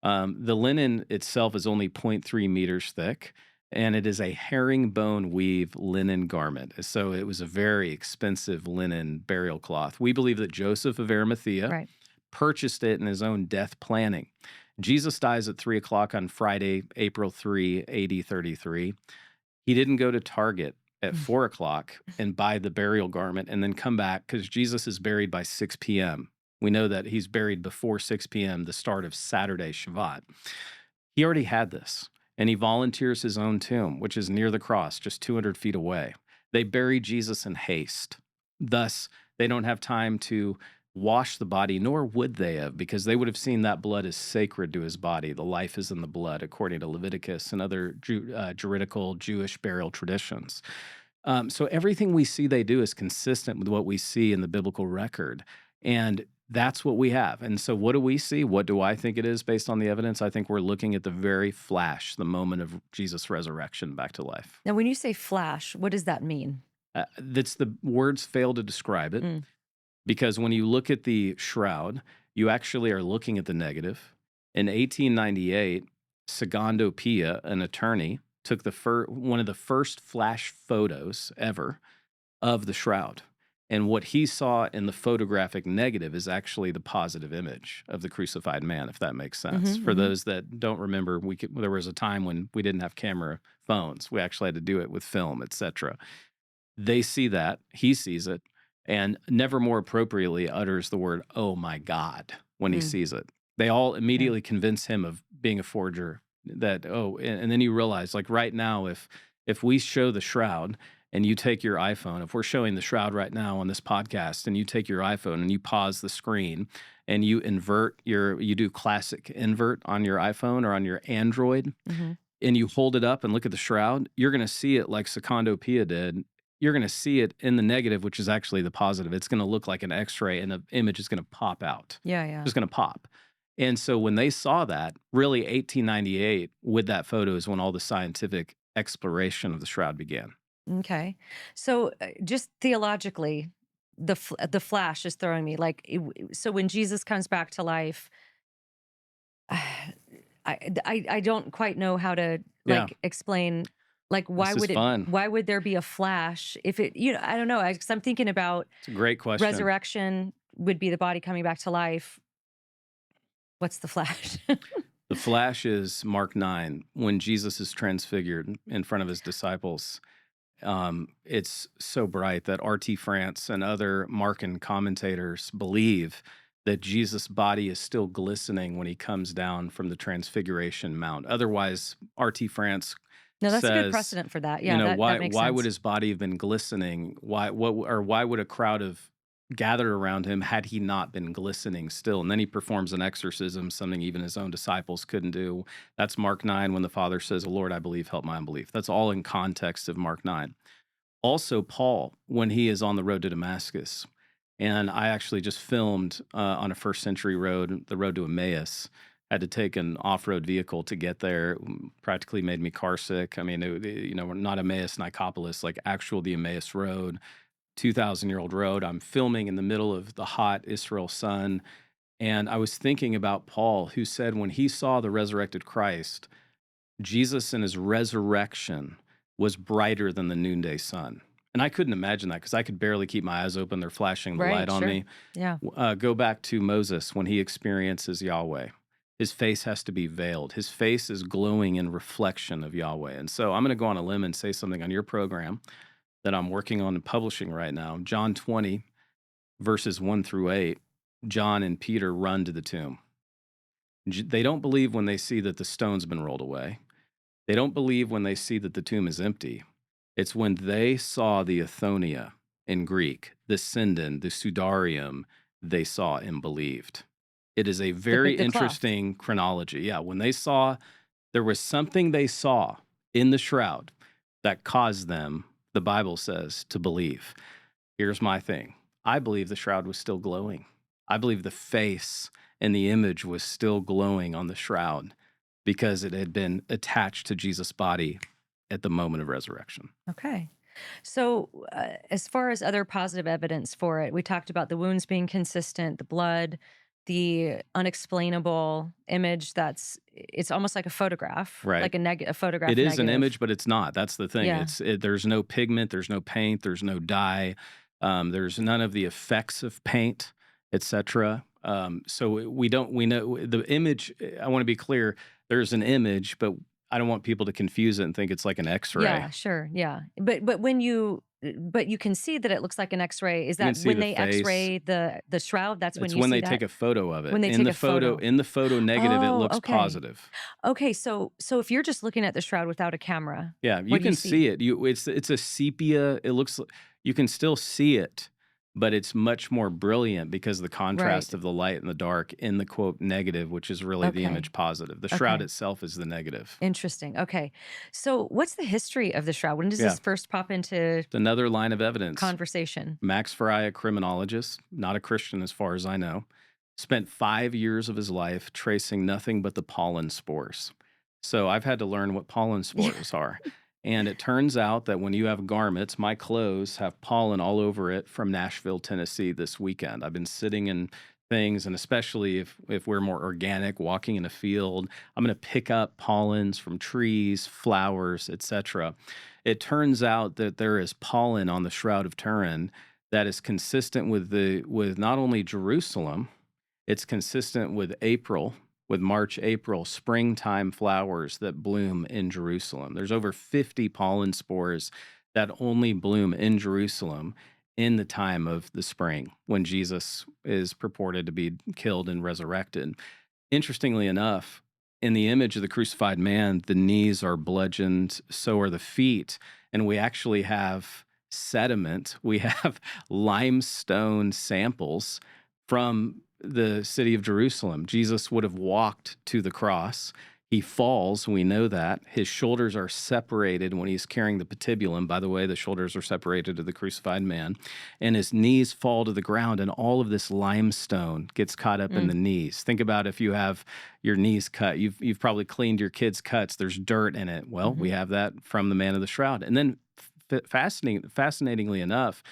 [SPEAKER 1] The linen itself is only 0.3 meters thick, and it is a herringbone weave linen garment. So it was a very expensive linen burial cloth. We believe that Joseph of Arimathea
[SPEAKER 2] Right.
[SPEAKER 1] purchased it in his own death planning. Jesus dies at 3 o'clock on Friday, April 3, AD 33. He didn't go to Target at
[SPEAKER 2] Mm.
[SPEAKER 1] 4 o'clock and buy the burial garment and then come back because Jesus is buried by 6 p.m. We know that he's buried before 6 p.m., the start of Saturday Shabbat. He already had this, and he volunteers his own tomb, which is near the cross, just 200 feet away. They bury Jesus in haste. Thus, they don't have time to wash the body, nor would they have, because they would have seen that blood as sacred to his body. The life is in the blood, according to Leviticus and other Juridical Jewish burial traditions. So everything we see they do is consistent with what we see in the biblical record. And that's what we have. And so what do we see? What do I think it is based on the evidence? I think we're looking at the very flash, the moment of Jesus' resurrection back to life.
[SPEAKER 2] Now, when you say flash, what does that mean?
[SPEAKER 1] That's the words fail to describe it
[SPEAKER 2] Mm.
[SPEAKER 1] because when you look at the shroud, you actually are looking at the negative. In 1898, Segundo Pia, an attorney, took one of the first flash photos ever of the shroud. And what he saw in the photographic negative is actually the positive image of the crucified man, if that makes sense.
[SPEAKER 2] Mhm,
[SPEAKER 1] For
[SPEAKER 2] mhm.
[SPEAKER 1] those that don't remember, there was a time when we didn't have camera phones. We actually had to do it with film, etc. They see that, he sees it, and never more appropriately utters the word, "Oh my God," when he
[SPEAKER 2] Mm.
[SPEAKER 1] sees it. They all
[SPEAKER 2] Yeah.
[SPEAKER 1] immediately convince him of being a forger. That, oh, and then you realize, like right now, if we show the shroud and you take your iPhone, if we're showing the shroud right now on this podcast and you take your iPhone and you pause the screen and you do classic invert on your iPhone or on your Android,
[SPEAKER 2] Mhm.
[SPEAKER 1] and you hold it up and look at the shroud, you're going to see it like Secondo Pia did. You're going to see it in the negative, which is actually the positive. It's going to look like an X-ray, and the image is going to pop out.
[SPEAKER 2] Yeah, yeah.
[SPEAKER 1] Just going to pop. And so when they saw that, really 1898, with that photo is when all the scientific exploration of the shroud began.
[SPEAKER 2] Okay. So, just theologically, the flash is throwing me like so when Jesus comes back to life, I don't quite know how to
[SPEAKER 1] Yeah,
[SPEAKER 2] like explain like
[SPEAKER 1] this is fun.
[SPEAKER 2] why would there be a flash if it I don't know, cuz I'm thinking about
[SPEAKER 1] It's a great question.
[SPEAKER 2] resurrection would be the body coming back to life. What's the flash?
[SPEAKER 1] The flash is Mark 9, when Jesus is transfigured in front of his disciples. It's so bright that R.T. France and other Markan commentators believe that Jesus' body is still glistening when he comes down from the Transfiguration Mount. Otherwise, R.T. France
[SPEAKER 2] No, that's a good
[SPEAKER 1] says,
[SPEAKER 2] precedent for that.
[SPEAKER 1] you
[SPEAKER 2] Yeah,
[SPEAKER 1] know,
[SPEAKER 2] that
[SPEAKER 1] why
[SPEAKER 2] makes
[SPEAKER 1] why would
[SPEAKER 2] sense.
[SPEAKER 1] his body have been glistening? Why would a crowd have gathered around him had he not been glistening still? And then he performs an exorcism, something even his own disciples couldn't do. That's Mark 9 when the Father says, "Lord, I believe, help my unbelief." That's all in context of Mark 9. Also, Paul, when he is on the road to Damascus, and I actually just filmed on a first century road, the road to Emmaus. Had to take an off-road vehicle to get there. Practically made me car sick. I mean, not Emmaus, Nicopolis, like actual the Emmaus Road, 2,000-year-old road. I'm filming in the middle of the hot Israel sun, and I was thinking about Paul, who said when he saw the resurrected Christ, Jesus in his resurrection was brighter than the noonday sun. And I couldn't imagine that because I could barely keep my eyes open. They're flashing the light
[SPEAKER 2] Right,
[SPEAKER 1] on
[SPEAKER 2] sure.
[SPEAKER 1] me.
[SPEAKER 2] Yeah.
[SPEAKER 1] Go back to Moses when he experiences Yahweh. His face has to be veiled. His face is glowing in reflection of Yahweh. And so I'm going to go on a limb and say something on your program that I'm working on and publishing right now. John 20, verses 1 through 8. John and Peter run to the tomb. They don't believe when they see that the stone's been rolled away. They don't believe when they see that the tomb is empty. It's when they saw the Athonia in Greek, the Sinden, the Sudarium, they saw and believed. It is a very
[SPEAKER 2] The cloth.
[SPEAKER 1] interesting chronology. Yeah, when they saw, there was something they saw in the shroud that caused them, the Bible says, to believe. Here's my thing. I believe the shroud was still glowing. I believe the face and the image was still glowing on the shroud because it had been attached to Jesus' body at the moment of resurrection.
[SPEAKER 2] Okay. So, as far as other positive evidence for it, we talked about the wounds being consistent, the blood, the unexplainable image it's almost like a photograph,
[SPEAKER 1] Right.
[SPEAKER 2] like a
[SPEAKER 1] It
[SPEAKER 2] photograph
[SPEAKER 1] is an
[SPEAKER 2] negative.
[SPEAKER 1] image, but it's not. That's the thing.
[SPEAKER 2] Yeah.
[SPEAKER 1] There's no pigment, there's no paint, there's no dye, there's none of the effects of paint, etc. So we know the image. I want to be clear. There's an image, but I don't want people to confuse it and think it's like an X-ray.
[SPEAKER 2] Yeah, sure, yeah. But you can see that it looks like an X-ray. Is
[SPEAKER 1] You can
[SPEAKER 2] that
[SPEAKER 1] see
[SPEAKER 2] when
[SPEAKER 1] the
[SPEAKER 2] they
[SPEAKER 1] face.
[SPEAKER 2] X-ray the shroud, that's when
[SPEAKER 1] It's
[SPEAKER 2] you
[SPEAKER 1] when
[SPEAKER 2] see
[SPEAKER 1] they take
[SPEAKER 2] that?
[SPEAKER 1] a photo of it.
[SPEAKER 2] When they take a photo.
[SPEAKER 1] In the photo negative, it
[SPEAKER 2] Oh,
[SPEAKER 1] looks
[SPEAKER 2] okay.
[SPEAKER 1] positive.
[SPEAKER 2] Okay, so if you're just looking at the shroud without a camera,
[SPEAKER 1] Yeah,
[SPEAKER 2] what
[SPEAKER 1] you
[SPEAKER 2] do you
[SPEAKER 1] can
[SPEAKER 2] see?
[SPEAKER 1] see it. It's a sepia. It looks you can still see it, but it's much more brilliant because of the
[SPEAKER 2] Right.
[SPEAKER 1] contrast of the light and the dark in the quote negative, which is really the
[SPEAKER 2] Okay.
[SPEAKER 1] image positive. The shroud
[SPEAKER 2] Okay.
[SPEAKER 1] itself is the negative.
[SPEAKER 2] Interesting. Okay. So what's the history of the shroud? When does
[SPEAKER 1] Yeah,
[SPEAKER 2] this first pop into
[SPEAKER 1] it's another line of evidence.
[SPEAKER 2] conversation?
[SPEAKER 1] Max Fry, a criminologist, not a Christian as far as I know, spent 5 years of his life tracing nothing but the pollen spores. So I've had to learn what pollen
[SPEAKER 2] Yeah.
[SPEAKER 1] spores are. And it turns out that when you have garments, my clothes have pollen all over it from Nashville, Tennessee this weekend. I've been sitting in things, and especially if we're more organic, walking in a field, I'm going to pick up pollens from trees, flowers, etc. It turns out that there is pollen on the Shroud of Turin that is consistent with not only Jerusalem, it's consistent with March, April, springtime flowers that bloom in Jerusalem. There's over 50 pollen spores that only bloom in Jerusalem in the time of the spring when Jesus is purported to be killed and resurrected. Interestingly enough, in the image of the crucified man, the knees are bludgeoned, so are the feet. And we actually have sediment, we have limestone samples from the city of Jerusalem. Jesus would have walked to the cross. He falls, we know that. His shoulders are separated when he's carrying the patibulum. By the way, the shoulders are separated to the crucified man. And his knees fall to the ground, and all of this limestone gets caught up in
[SPEAKER 2] Mm,
[SPEAKER 1] the knees. Think about if you have your knees cut. You've probably cleaned your kids' cuts. There's dirt in it. Well, we
[SPEAKER 2] mhm.
[SPEAKER 1] have that from the man of the shroud. And then fascinatingly enough,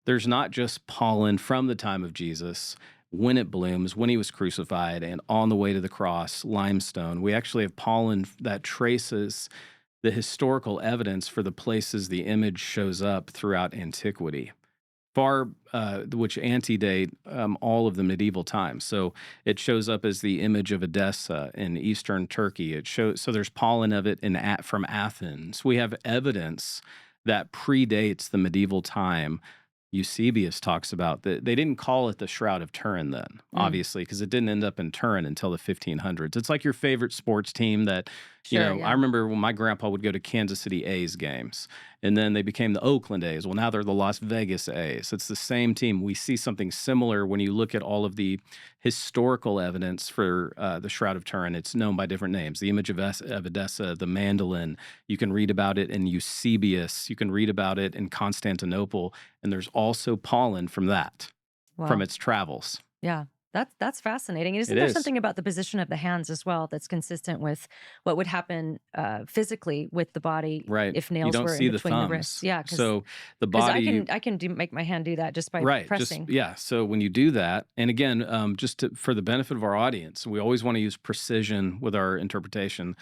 [SPEAKER 1] there's not just pollen from the time of Jesus when it blooms, when he was crucified, and on the way to the cross, limestone. We actually have pollen that traces the historical evidence for the places the image shows up throughout antiquity, which antedate all of the medieval times. So it shows up as the image of Edessa in eastern Turkey. It shows so there's pollen of it from Athens. We have evidence that predates the medieval time. Eusebius talks about that they didn't call it the Shroud of Turin then,
[SPEAKER 2] Mm.
[SPEAKER 1] obviously, because it didn't end up in Turin until the 1500s. It's like your favorite sports team that,
[SPEAKER 2] Sure,
[SPEAKER 1] I
[SPEAKER 2] yeah.
[SPEAKER 1] remember when my grandpa would go to Kansas City A's games, and then they became the Oakland A's. Well, now they're the Las Vegas A's. It's the same team. We see something similar when you look at all of the historical evidence for the Shroud of Turin. It's known by different names. The image of Edessa, the mandolin. You can read about it in Eusebius. You can read about it in Constantinople. And there's also pollen from that, from
[SPEAKER 2] Wow.
[SPEAKER 1] its travels.
[SPEAKER 2] Yeah. That's fascinating. And
[SPEAKER 1] It
[SPEAKER 2] isn't there
[SPEAKER 1] is.
[SPEAKER 2] something about the position of the hands as well that's consistent with what would happen physically with the body
[SPEAKER 1] Right.
[SPEAKER 2] if
[SPEAKER 1] You
[SPEAKER 2] nails
[SPEAKER 1] don't
[SPEAKER 2] were in
[SPEAKER 1] see the
[SPEAKER 2] between the wrists?
[SPEAKER 1] thumbs.
[SPEAKER 2] Yeah,
[SPEAKER 1] So the
[SPEAKER 2] because
[SPEAKER 1] body,
[SPEAKER 2] I can make my hand do that just by
[SPEAKER 1] right. Just,
[SPEAKER 2] pressing.
[SPEAKER 1] yeah. So when you do that, and again, for the benefit of our audience, we always want to use precision with our interpretation.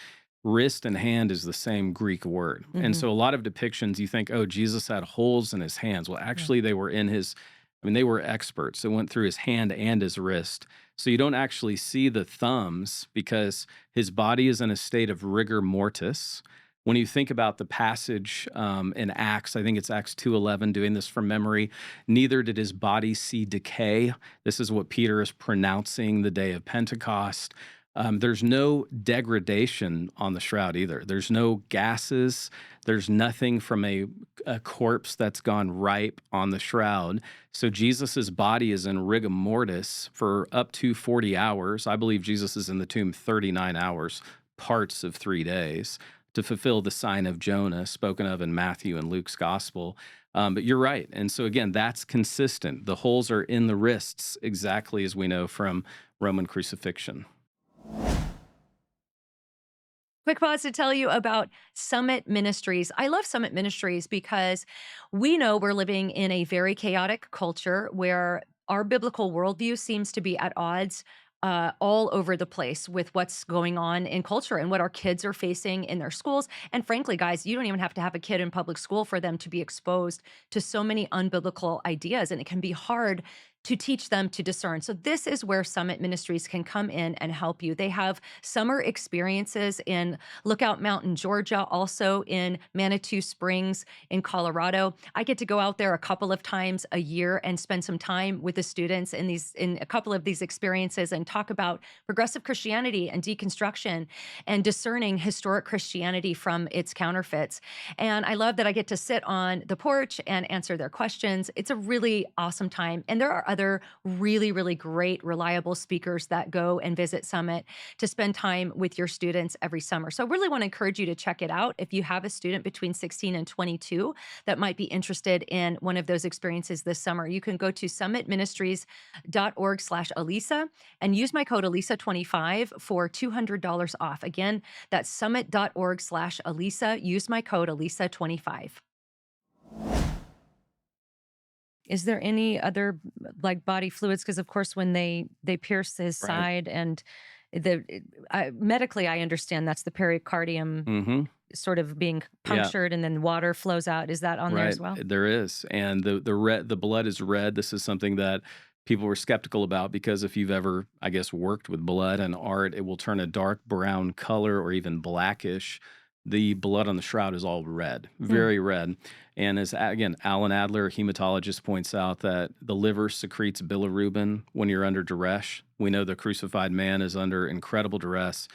[SPEAKER 1] Wrist and hand is the same Greek word. And
[SPEAKER 2] Hmm.
[SPEAKER 1] so a lot of depictions, you think, oh, Jesus had holes in his hands. Well,
[SPEAKER 2] Yeah.
[SPEAKER 1] actually, they were experts. It went through his hand and his wrist. So you don't actually see the thumbs because his body is in a state of rigor mortis. When you think about the passage in Acts, I think it's Acts 2:11, doing this from memory, neither did his body see decay. This is what Peter is pronouncing the day of Pentecost. There's no degradation on the shroud either. There's no gases. There's nothing from a corpse that's gone ripe on the shroud. So Jesus's body is in rigor mortis for up to 40 hours. I believe Jesus is in the tomb 39 hours, parts of 3 days. to fulfill the sign of Jonah spoken of in Matthew and Luke's gospel. But you're right. And so, again, that's consistent. The holes are in the wrists, exactly as we know from Roman crucifixion.
[SPEAKER 2] Quick pause to tell you about Summit Ministries. I love Summit Ministries because we know we're living in a very chaotic culture where our biblical worldview seems to be at odds all over the place with what's going on in culture and what our kids are facing in their schools. And frankly, guys, you don't even have to have a kid in public school for them to be exposed to so many unbiblical ideas. And it can be hard to teach them to discern. So, this is where Summit Ministries can come in and help you. They have summer experiences in Lookout Mountain, Georgia, also in Manitou Springs in Colorado. I get to go out there a couple of times a year and spend some time with the students in a couple of these experiences and talk about progressive Christianity and deconstruction and discerning historic Christianity from its counterfeits. And I love that I get to sit on the porch and answer their questions. It's a really awesome time. And there are other really, really great, reliable speakers that go and visit Summit to spend time with your students every summer. So I really want to encourage you to check it out. If you have a student between 16 and 22 that might be interested in one of those experiences this summer, you can go to summitministries.org/Alisa and use my code Alisa25 for $200 off. Again, that's summit.org/Alisa. Use my code Alisa25. Is there any other like body fluids? Because of course, when they pierce his
[SPEAKER 1] Right.
[SPEAKER 2] side and medically, I understand that's the pericardium
[SPEAKER 1] Hmm.
[SPEAKER 2] sort of being
[SPEAKER 1] Yeah.
[SPEAKER 2] punctured and then water flows out. Is that on there
[SPEAKER 1] Right.
[SPEAKER 2] as well?
[SPEAKER 1] There is. And the blood is red. This is something that people were skeptical about because if you've ever, I guess, worked with blood and art, it will turn a dark brown color or even blackish. The blood on the shroud is all red,
[SPEAKER 2] Hmm.
[SPEAKER 1] very red. And as again, Alan Adler, a hematologist, points out that the liver secretes bilirubin when you're under duress. We know the crucified man is under incredible duress.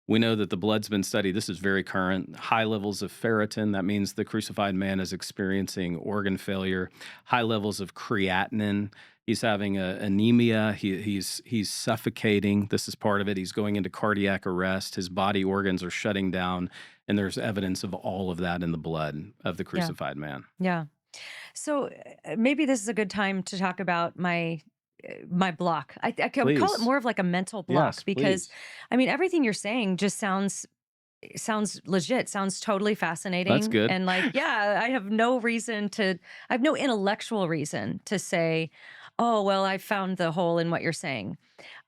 [SPEAKER 1] We know that the blood's been studied. This is very current. High levels of ferritin. That means the crucified man is experiencing organ failure. High levels of creatinine. He's having anemia. He's suffocating. This is part of it. He's going into cardiac arrest. His body organs are shutting down, and there's evidence of all of that in the blood of the
[SPEAKER 2] Yeah.
[SPEAKER 1] crucified man.
[SPEAKER 2] Yeah. So maybe this is a good time to talk about my block. I could call it
[SPEAKER 1] Please,
[SPEAKER 2] more of like a mental
[SPEAKER 1] yes,
[SPEAKER 2] block because,
[SPEAKER 1] please.
[SPEAKER 2] I mean, everything you're saying just sounds legit, sounds totally
[SPEAKER 1] That's
[SPEAKER 2] fascinating.
[SPEAKER 1] good.
[SPEAKER 2] And like, yeah, I have no intellectual reason to say, oh, well, I found the hole in what you're saying.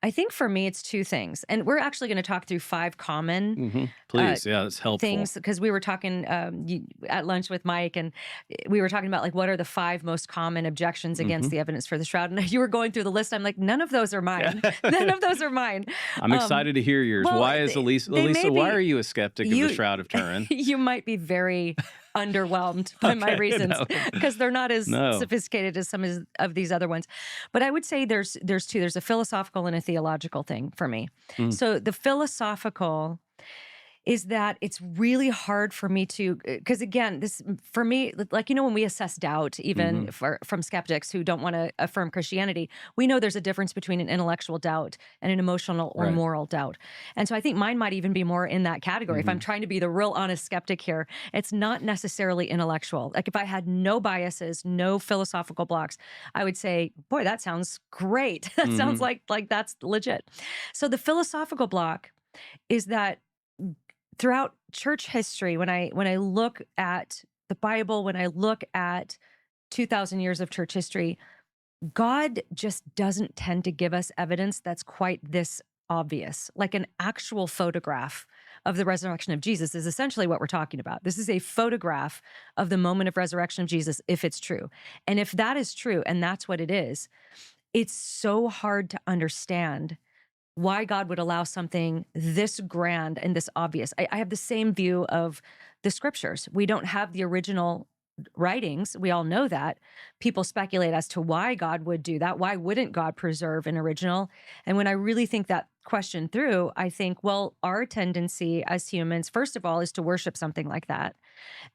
[SPEAKER 2] I think for me, it's two things. And we're actually going to talk through five common uh,
[SPEAKER 1] Please, yeah, it's helpful.
[SPEAKER 2] things because we were talking at lunch with Mike and we were talking about like what are the five most common objections against
[SPEAKER 1] Hmm.
[SPEAKER 2] the evidence for the shroud. And you were going through the list. I'm like, none of those are mine. None of those are mine.
[SPEAKER 1] I'm
[SPEAKER 2] Um,
[SPEAKER 1] excited to hear yours.
[SPEAKER 2] well,
[SPEAKER 1] Why is Elisa?
[SPEAKER 2] they may
[SPEAKER 1] Elisa, why are
[SPEAKER 2] be
[SPEAKER 1] you a skeptic of the
[SPEAKER 2] you.
[SPEAKER 1] Shroud of Turin?
[SPEAKER 2] You might be very underwhelmed by my
[SPEAKER 1] Okay,
[SPEAKER 2] reasons
[SPEAKER 1] no,
[SPEAKER 2] because they're not as
[SPEAKER 1] no.
[SPEAKER 2] sophisticated as some of these other ones. But I would say there's two. There's a philosophical and a theological thing for me.
[SPEAKER 1] Mm,
[SPEAKER 2] So the philosophical is that it's really hard for me to because again this for me like when we assess doubt even
[SPEAKER 1] mhm,
[SPEAKER 2] from skeptics who don't want to affirm Christianity, we know there's a difference between an intellectual doubt and an emotional or
[SPEAKER 1] right.
[SPEAKER 2] moral doubt. And so I think mine might even be more in that category. If I'm
[SPEAKER 1] Mhm,
[SPEAKER 2] trying to be the real honest skeptic here, it's not necessarily intellectual. Like if I had no biases, no philosophical blocks, I would say, boy, that sounds great. That sounds
[SPEAKER 1] mhm,
[SPEAKER 2] like that's legit. So the philosophical block is that throughout church history, when I look at the Bible, when I look at 2,000 years of church history, God just doesn't tend to give us evidence that's quite this obvious. Like an actual photograph of the resurrection of Jesus is essentially what we're talking about. This is a photograph of the moment of resurrection of Jesus, if it's true. And if that is true, and that's what it is, it's so hard to understand why God would allow something this grand and this obvious. I have the same view of the scriptures. We don't have the original writings. We all know that. People speculate as to why God would do that. Why wouldn't God preserve an original? And when I really think that question through, I think, well, our tendency as humans, first of all, is to worship something like that.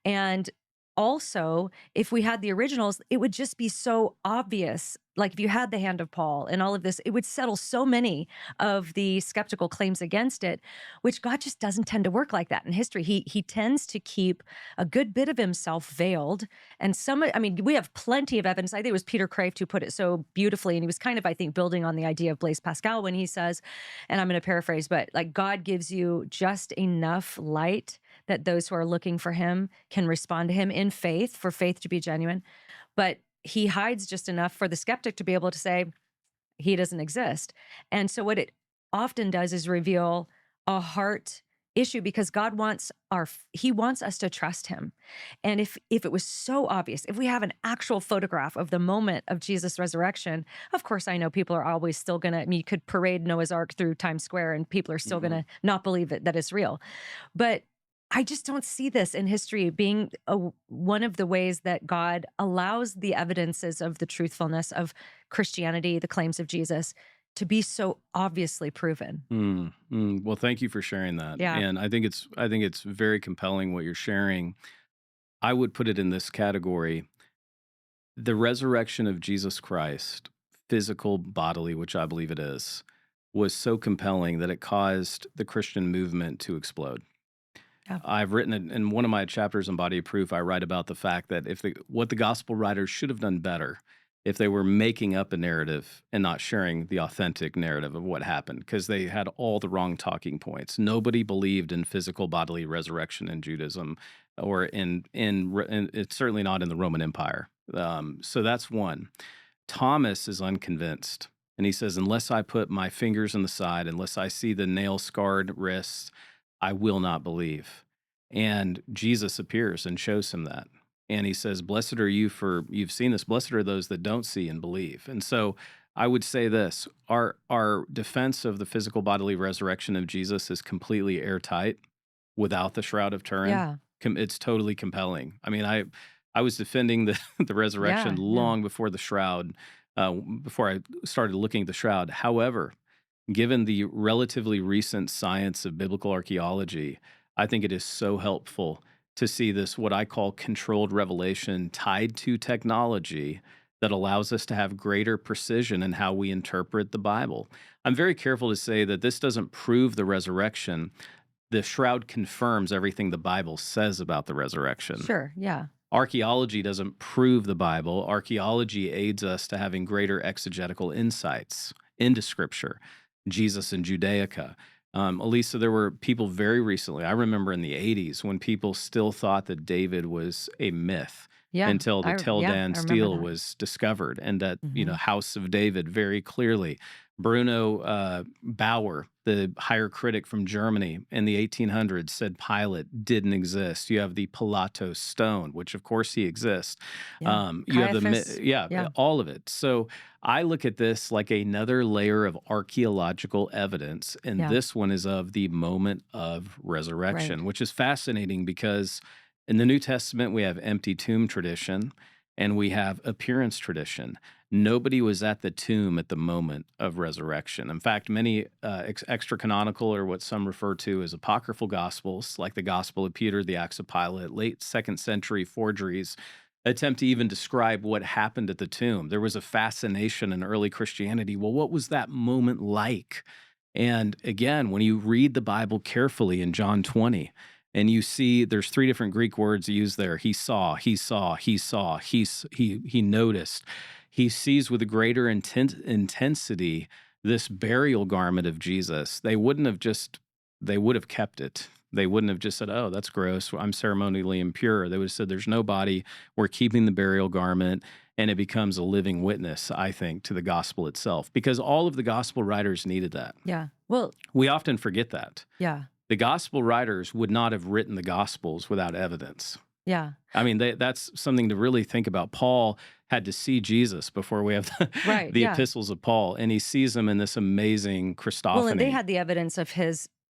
[SPEAKER 2] And also, if we had the originals, it would just be so obvious like if you had the hand of Paul and all of this, it would settle so many of the skeptical claims against it, which God just doesn't tend to work like that in history. He tends to keep a good bit of himself veiled. And I mean, we have plenty of evidence. I think it was Peter Kraft who put it so beautifully. And he was kind of, I think, building on the idea of Blaise Pascal when he says, and I'm going to paraphrase, but like God gives you just enough light that those who are looking for him can respond to him in faith, for faith to be genuine. But he hides just enough for the skeptic to be able to say he doesn't exist. And so what it often does is reveal a heart issue, because God wants he wants us to trust him. And if it was so obvious, if we have an actual photograph of the moment of Jesus' resurrection, of course I know people are always still gonna, I mean, you could parade Noah's Ark through Times Square and people are still
[SPEAKER 1] Mhm.
[SPEAKER 2] gonna not believe that it's real. But I just don't see this in history being one of the ways that God allows the evidences of the truthfulness of Christianity, the claims of Jesus, to be so obviously proven.
[SPEAKER 1] Well, thank you for sharing that,
[SPEAKER 2] Yeah.
[SPEAKER 1] and I think it's very compelling what you're sharing. I would put it in this category: the resurrection of Jesus Christ, physical, bodily, which I believe it is, was so compelling that it caused the Christian movement to explode.
[SPEAKER 2] Yeah.
[SPEAKER 1] I've written in one of my chapters on Body of Proof, I write about the fact that what the gospel writers should have done better if they were making up a narrative and not sharing the authentic narrative of what happened, because they had all the wrong talking points. Nobody believed in physical bodily resurrection in Judaism, or in it's certainly not in the Roman Empire. So that's one. Thomas is unconvinced. And he says, unless I put my fingers in the side, unless I see the nail scarred wrists, I will not believe. And Jesus appears and shows him that. And he says, blessed are you, for you've seen this. Blessed are those that don't see and believe. And so I would say this: our defense of the physical bodily resurrection of Jesus is completely airtight without the Shroud of Turin.
[SPEAKER 2] Yeah.
[SPEAKER 1] It's totally compelling. I mean, I was defending the the resurrection
[SPEAKER 2] Yeah. Yeah.
[SPEAKER 1] long before the shroud, before I started looking at the shroud. However, given the relatively recent science of biblical archaeology, I think it is so helpful to see this, what I call controlled revelation, tied to technology that allows us to have greater precision in how we interpret the Bible. I'm very careful to say that this doesn't prove the resurrection. The shroud confirms everything the Bible says about the resurrection.
[SPEAKER 2] Sure. Yeah.
[SPEAKER 1] Archaeology doesn't prove the Bible. Archaeology aids us to having greater exegetical insights into Scripture, Jesus and Judaica. Alisa, there were people very recently, I remember in the 80s, when people still thought that David was a myth
[SPEAKER 2] Yeah.
[SPEAKER 1] until the Tel
[SPEAKER 2] Yeah,
[SPEAKER 1] Dan
[SPEAKER 2] I remember
[SPEAKER 1] stele
[SPEAKER 2] that.
[SPEAKER 1] was discovered, and that,
[SPEAKER 2] Hmm.
[SPEAKER 1] House of David very clearly. Bruno Bauer, the higher critic from Germany in the 1800s, said Pilate didn't exist. You have the Pilato stone, which of course he exists.
[SPEAKER 2] Yeah.
[SPEAKER 1] You have
[SPEAKER 2] Caiaphas.
[SPEAKER 1] yeah,
[SPEAKER 2] Yeah.
[SPEAKER 1] all of it. So I look at this like another layer of archaeological evidence, and
[SPEAKER 2] Yeah.
[SPEAKER 1] this one is of the moment of
[SPEAKER 2] Right.
[SPEAKER 1] resurrection, which is fascinating because in the New Testament we have empty tomb tradition and we have appearance tradition. Nobody was at the tomb at the moment of resurrection. In fact, many extra canonical, or what some refer to as apocryphal gospels, like the Gospel of Peter, the Acts of Pilate, late second century forgeries, attempt to even describe what happened at the tomb. There was a fascination in early Christianity. Well, what was that moment like? And again, when you read the Bible carefully in John 20, and you see there's three different Greek words used there. He saw, he saw, he saw, he noticed. He sees with a greater intensity this burial garment of Jesus. They would have kept it. They wouldn't have just said, oh, that's gross, I'm ceremonially impure. They would have said, there's no body, we're keeping the burial garment. And it becomes a living witness, I think, to the gospel itself, because all of the gospel writers needed that.
[SPEAKER 2] Yeah. Well,
[SPEAKER 1] We often forget that.
[SPEAKER 2] yeah.
[SPEAKER 1] The gospel writers would not have written the gospels without evidence.
[SPEAKER 2] Yeah.
[SPEAKER 1] I mean, that's something to really think about. Paul had to see Jesus before we have
[SPEAKER 2] Right.
[SPEAKER 1] the
[SPEAKER 2] Yeah.
[SPEAKER 1] epistles of Paul, and he sees him in this amazing
[SPEAKER 2] Well, and they
[SPEAKER 1] Christophany.
[SPEAKER 2] had the evidence of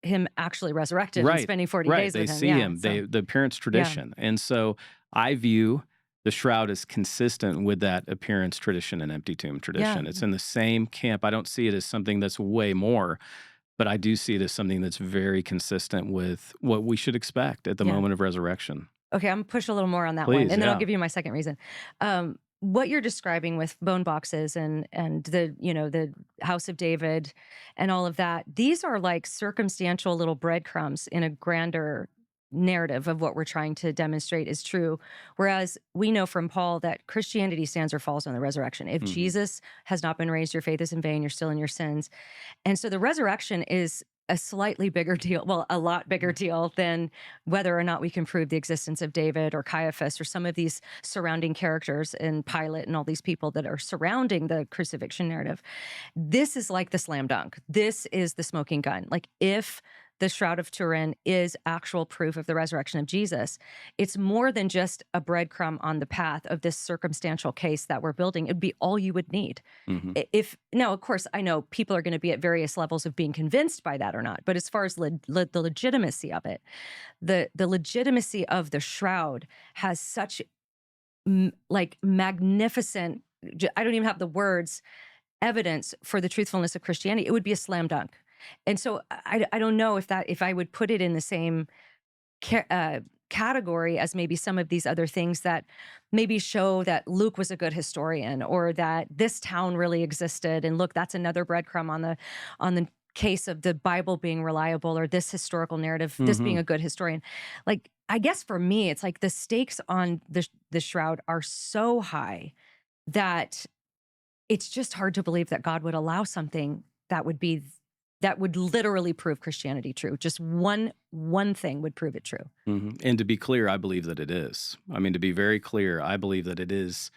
[SPEAKER 2] him actually resurrected and
[SPEAKER 1] Right,
[SPEAKER 2] spending 40
[SPEAKER 1] right.
[SPEAKER 2] days
[SPEAKER 1] They
[SPEAKER 2] with him.
[SPEAKER 1] see
[SPEAKER 2] Yeah.
[SPEAKER 1] him.
[SPEAKER 2] So,
[SPEAKER 1] The appearance
[SPEAKER 2] yeah.
[SPEAKER 1] tradition, and so I view the shroud as consistent with that appearance tradition and empty tomb
[SPEAKER 2] Yeah.
[SPEAKER 1] tradition. It's in the same camp. I don't see it as something that's way more, but I do see it as something that's very consistent with what we should expect at the
[SPEAKER 2] Yeah.
[SPEAKER 1] moment of resurrection.
[SPEAKER 2] Okay, I'm gonna push a little more on that one,
[SPEAKER 1] Please,
[SPEAKER 2] and then I'll
[SPEAKER 1] yeah.
[SPEAKER 2] give you my second reason. Um, what you're describing with bone boxes and the, the House of David and all of that, these are like circumstantial little breadcrumbs in a grander narrative of what we're trying to demonstrate is true. Whereas we know from Paul that Christianity stands or falls on the resurrection. If
[SPEAKER 1] Mhm.
[SPEAKER 2] Jesus has not been raised, your faith is in vain, you're still in your sins. And so the resurrection is a slightly bigger deal, well, a lot bigger deal than whether or not we can prove the existence of David or Caiaphas or some of these surrounding characters and Pilate and all these people that are surrounding the crucifixion narrative. This is like the slam dunk. This is the smoking gun. Like if the Shroud of Turin is actual proof of the resurrection of Jesus, it's more than just a breadcrumb on the path of this circumstantial case that we're building. It'd be all you would need.
[SPEAKER 1] Mhm.
[SPEAKER 2] If now, of course, I know people are going to be at various levels of being convinced by that or not. But as far as the legitimacy of it, the legitimacy of the shroud has such like magnificent. I don't even have the words evidence for the truthfulness of Christianity. It would be a slam dunk. And so I don't know if I would put it in the same category as maybe some of these other things that maybe show that Luke was a good historian or that this town really existed. And look, that's another breadcrumb on the case of the Bible being reliable or this historical narrative, this being
[SPEAKER 1] Mhm.
[SPEAKER 2] a good historian. Like, I guess for me, it's like the stakes on the shroud are so high that it's just hard to believe that God would allow something that would literally prove Christianity true. Just one thing would prove it true.
[SPEAKER 1] Mhm. And to be clear, I believe that it is. I mean, to be very clear, I believe that it is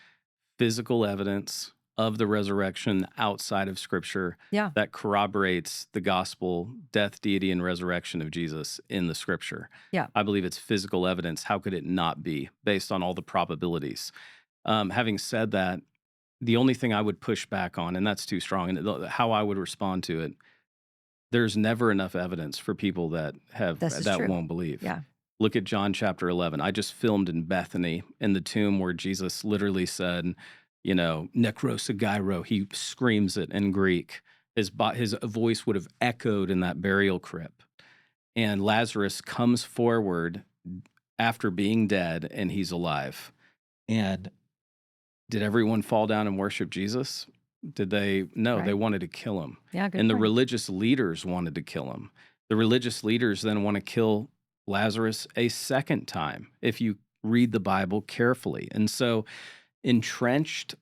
[SPEAKER 1] physical evidence of the resurrection outside of Scripture
[SPEAKER 2] Yeah.
[SPEAKER 1] that corroborates the gospel, death, deity, and resurrection of Jesus in the Scripture.
[SPEAKER 2] Yeah.
[SPEAKER 1] I believe it's physical evidence. How could it not be based on all the probabilities? Having said that, the only thing I would push back on, and that's too strong, and how I would respond to it, there's never enough evidence for people
[SPEAKER 2] This is
[SPEAKER 1] that
[SPEAKER 2] true.
[SPEAKER 1] won't believe.
[SPEAKER 2] Yeah.
[SPEAKER 1] Look at John chapter 11. I just filmed in Bethany in the tomb where Jesus literally said, necros gyro. He screams it in Greek. His voice would have echoed in that burial crypt. And Lazarus comes forward after being dead and he's alive. And did everyone fall down and worship Jesus? Did they? No, they
[SPEAKER 2] Right.
[SPEAKER 1] wanted to kill him.
[SPEAKER 2] Yeah, good
[SPEAKER 1] And the
[SPEAKER 2] point.
[SPEAKER 1] religious leaders wanted to kill him. The religious leaders then want to kill Lazarus a second time, if you read the Bible carefully. And so entrenched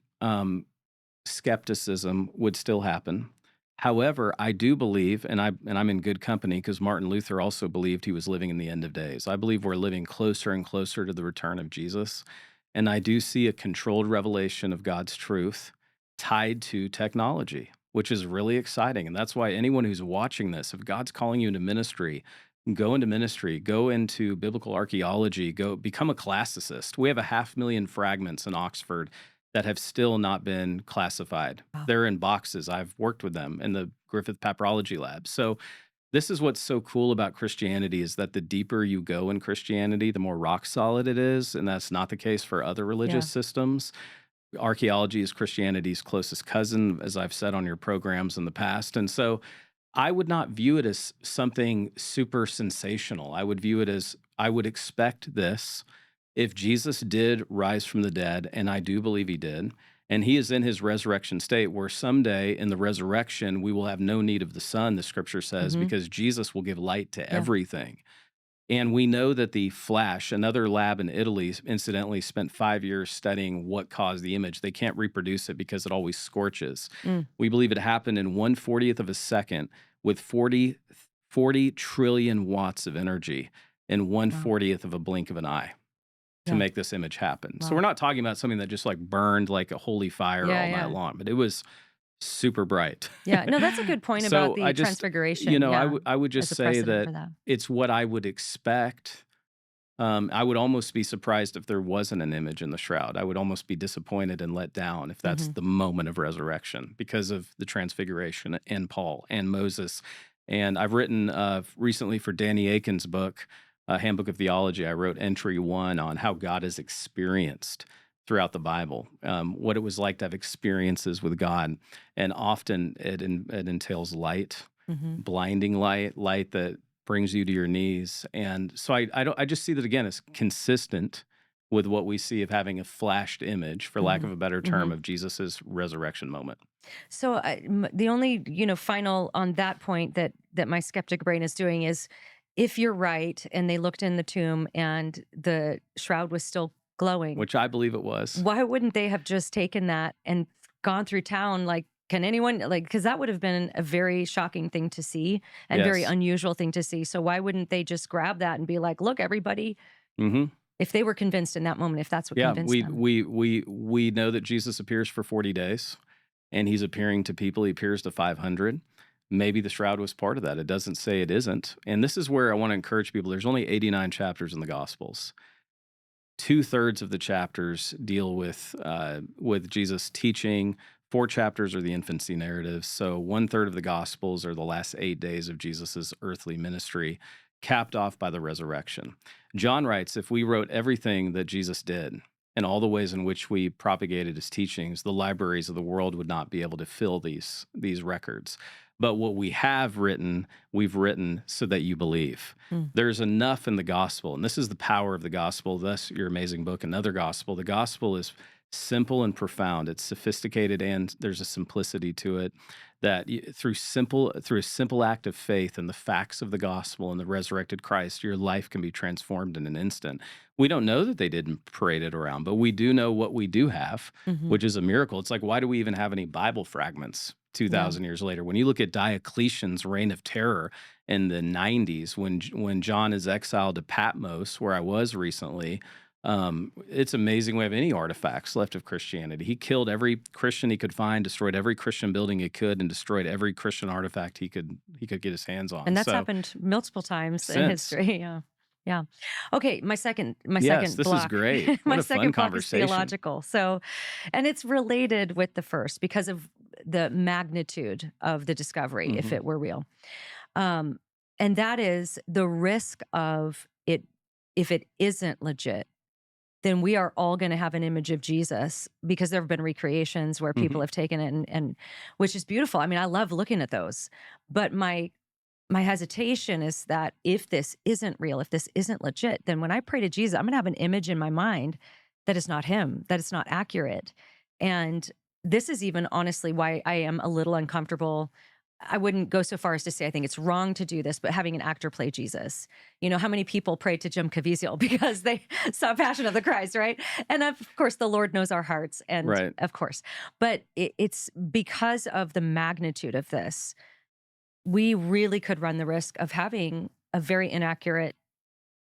[SPEAKER 1] skepticism would still happen. However, I do believe, and I'm in good company because Martin Luther also believed he was living in the end of days. I believe we're living closer and closer to the return of Jesus, and I do see a controlled revelation of God's truth tied to technology, which is really exciting. And that's why anyone who's watching this, if God's calling you into ministry, go into biblical archaeology, go become a classicist. We have 500,000 fragments in Oxford that have still not been classified.
[SPEAKER 2] Wow.
[SPEAKER 1] They're in boxes. I've worked with them in the Griffith Papyrology Lab. So this is what's so cool about Christianity is that the deeper you go in Christianity, the more rock solid it is, and that's not the case for other
[SPEAKER 2] Yeah.
[SPEAKER 1] religious systems. Archaeology is Christianity's closest cousin, as I've said on your programs in the past. And so I would not view it as something super sensational. I would view it as I would expect this if Jesus did rise from the dead, and I do believe he did, and he is in his resurrection state, where someday in the resurrection, we will have no need of the sun, the scripture says,
[SPEAKER 2] Hmm.
[SPEAKER 1] because Jesus will give light to
[SPEAKER 2] Yeah.
[SPEAKER 1] everything. And we know that the flash, another lab in Italy, incidentally spent 5 years studying what caused the image. They can't reproduce it because it always scorches.
[SPEAKER 2] Mm.
[SPEAKER 1] We believe it happened in 1/40th of a second with 40 trillion watts of energy in one
[SPEAKER 2] Wow.
[SPEAKER 1] fortieth of a blink of an eye to
[SPEAKER 2] Yeah.
[SPEAKER 1] make this image happen. So
[SPEAKER 2] Wow.
[SPEAKER 1] we're not talking about something that just like burned like a holy fire
[SPEAKER 2] Yeah.
[SPEAKER 1] all night
[SPEAKER 2] Yeah.
[SPEAKER 1] long, but it was super bright.
[SPEAKER 2] Yeah. No, that's a good point about
[SPEAKER 1] So
[SPEAKER 2] the
[SPEAKER 1] I just,
[SPEAKER 2] transfiguration. Yeah.
[SPEAKER 1] I would
[SPEAKER 2] As
[SPEAKER 1] just
[SPEAKER 2] a
[SPEAKER 1] say
[SPEAKER 2] precedent
[SPEAKER 1] that
[SPEAKER 2] for that.
[SPEAKER 1] it's what I would expect. I would almost be surprised if there wasn't an image in the shroud. I would almost be disappointed and let down if that's
[SPEAKER 2] Hmm.
[SPEAKER 1] the moment of resurrection because of the transfiguration and Paul and Moses. And I've written recently for Danny Akin's book, Handbook of Theology. I wrote entry 1 on how God is experienced throughout the Bible, what it was like to have experiences with God. And often it entails light,
[SPEAKER 2] Hmm.
[SPEAKER 1] blinding light that brings you to your knees. And so I just see that again as consistent with what we see of having a flashed image, for lack of
[SPEAKER 2] Mhm.
[SPEAKER 1] a better term,
[SPEAKER 2] Mhm.
[SPEAKER 1] of Jesus's resurrection moment.
[SPEAKER 2] So, the only, final on that point that my skeptic brain is doing is, if you're right and they looked in the tomb and the shroud was still glowing,
[SPEAKER 1] Which I believe it was.
[SPEAKER 2] why wouldn't they have just taken that and gone through town, like, can anyone, like, because that would have been a very shocking thing to see and very
[SPEAKER 1] Yes.
[SPEAKER 2] unusual thing to see. So why wouldn't they just grab that and be like, "Look, everybody,"
[SPEAKER 1] Mhm.
[SPEAKER 2] if they were convinced in that moment, if that's what
[SPEAKER 1] Yeah,
[SPEAKER 2] convinced
[SPEAKER 1] we
[SPEAKER 2] them.
[SPEAKER 1] we we we know that Jesus appears for 40 days, and he's appearing to people. He appears to 500. Maybe the shroud was part of that. It doesn't say it isn't. And this is where I want to encourage people. There's only 89 chapters in the Gospels. Two-thirds of the chapters deal with Jesus teaching. Four chapters are the infancy narratives. So one-third of the Gospels are the last 8 days of Jesus's earthly ministry, capped off by the resurrection. John writes, if we wrote everything that Jesus did and all the ways in which we propagated his teachings, the libraries of the world would not be able to fill these records. But what we have written, we've written so that you believe.
[SPEAKER 2] Mm.
[SPEAKER 1] There's enough in the gospel, and this is the power of the gospel, thus your amazing book, Another Gospel. The gospel is simple and profound. It's sophisticated, and there's a simplicity to it that through a simple act of faith in the facts of the gospel and the resurrected Christ, your life can be transformed in an instant. We don't know that they didn't parade it around, but we do know what we do have,
[SPEAKER 2] Mhm.
[SPEAKER 1] which is a miracle. It's like, why do we even have any Bible fragments
[SPEAKER 2] Yeah.
[SPEAKER 1] 2,000 years later? When you look at Diocletian's reign of terror in the 90s, when John is exiled to Patmos, where I was recently, it's amazing we have any artifacts left of Christianity. He killed every Christian he could find, destroyed every Christian building he could, and destroyed every Christian artifact he could get his hands on.
[SPEAKER 2] And that's
[SPEAKER 1] So
[SPEAKER 2] happened multiple times in
[SPEAKER 1] since,
[SPEAKER 2] history, yeah. Yeah. Okay, my
[SPEAKER 1] yes,
[SPEAKER 2] second
[SPEAKER 1] this is
[SPEAKER 2] block
[SPEAKER 1] great. What
[SPEAKER 2] my
[SPEAKER 1] a fun
[SPEAKER 2] second block is
[SPEAKER 1] conversation.
[SPEAKER 2] theological. So, and it's related with the first because of the magnitude of the discovery, if
[SPEAKER 1] Hmm.
[SPEAKER 2] it were real. Um, and that is the risk of it. If it isn't legit, then we are all gonna have an image of Jesus, because there have been recreations where people
[SPEAKER 1] Hmm.
[SPEAKER 2] have taken it, and which is beautiful. I mean, I love looking at those. But my hesitation is that if this isn't real, if this isn't legit, then when I pray to Jesus, I'm gonna have an image in my mind that is not him, that it's not accurate. And this is even honestly why I am a little uncomfortable. I wouldn't go so far as to say I think it's wrong to do this, but having an actor play Jesus. How many people prayed to Jim Caviezel because they saw Passion of the Christ, right? And of course, the Lord knows our hearts, and
[SPEAKER 1] Right.
[SPEAKER 2] of course, but it's because of the magnitude of this, we really could run the risk of having a very inaccurate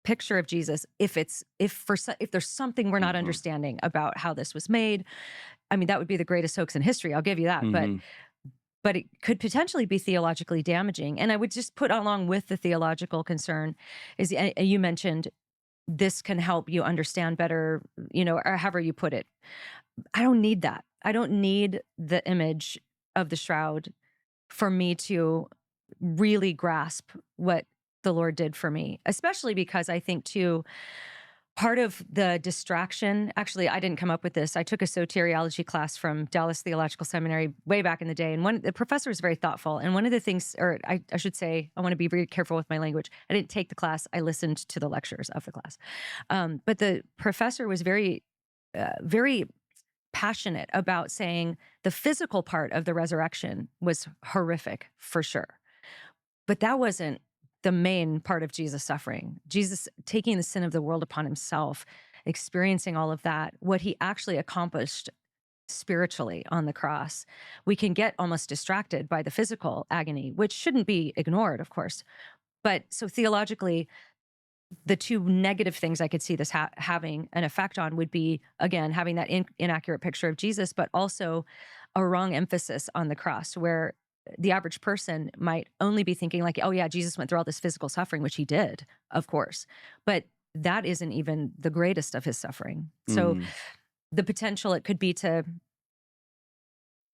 [SPEAKER 2] picture of Jesus if there's something we're not
[SPEAKER 1] Hmm.
[SPEAKER 2] understanding about how this was made. I mean, that would be the greatest hoax in history. I'll give you that. But
[SPEAKER 1] Hmm.
[SPEAKER 2] but it could potentially be theologically damaging. And I would just put along with the theological concern is, you mentioned, this can help you understand better, or however you put it. I don't need that. I don't need the image of the shroud for me to really grasp what the Lord did for me, especially because I think too, part of the distraction, actually, I didn't come up with this. I took a soteriology class from Dallas Theological Seminary way back in the day. And the professor was very thoughtful. And one of the things, or I should say, I want to be very careful with my language. I didn't take the class. I listened to the lectures of the class. But the professor was very passionate about saying the physical part of the resurrection was horrific for sure. But that wasn't the main part of Jesus' suffering. Jesus taking the sin of the world upon himself, experiencing all of that, what he actually accomplished spiritually on the cross. We can get almost distracted by the physical agony, which shouldn't be ignored, of course. But so theologically, the two negative things I could see this having an effect on would be, again, having that inaccurate picture of Jesus, but also a wrong emphasis on the cross, where the average person might only be thinking like, oh yeah, Jesus went through all this physical suffering, which he did, of course. But that isn't even the greatest of his suffering. So
[SPEAKER 1] Hmm.
[SPEAKER 2] the potential it could be to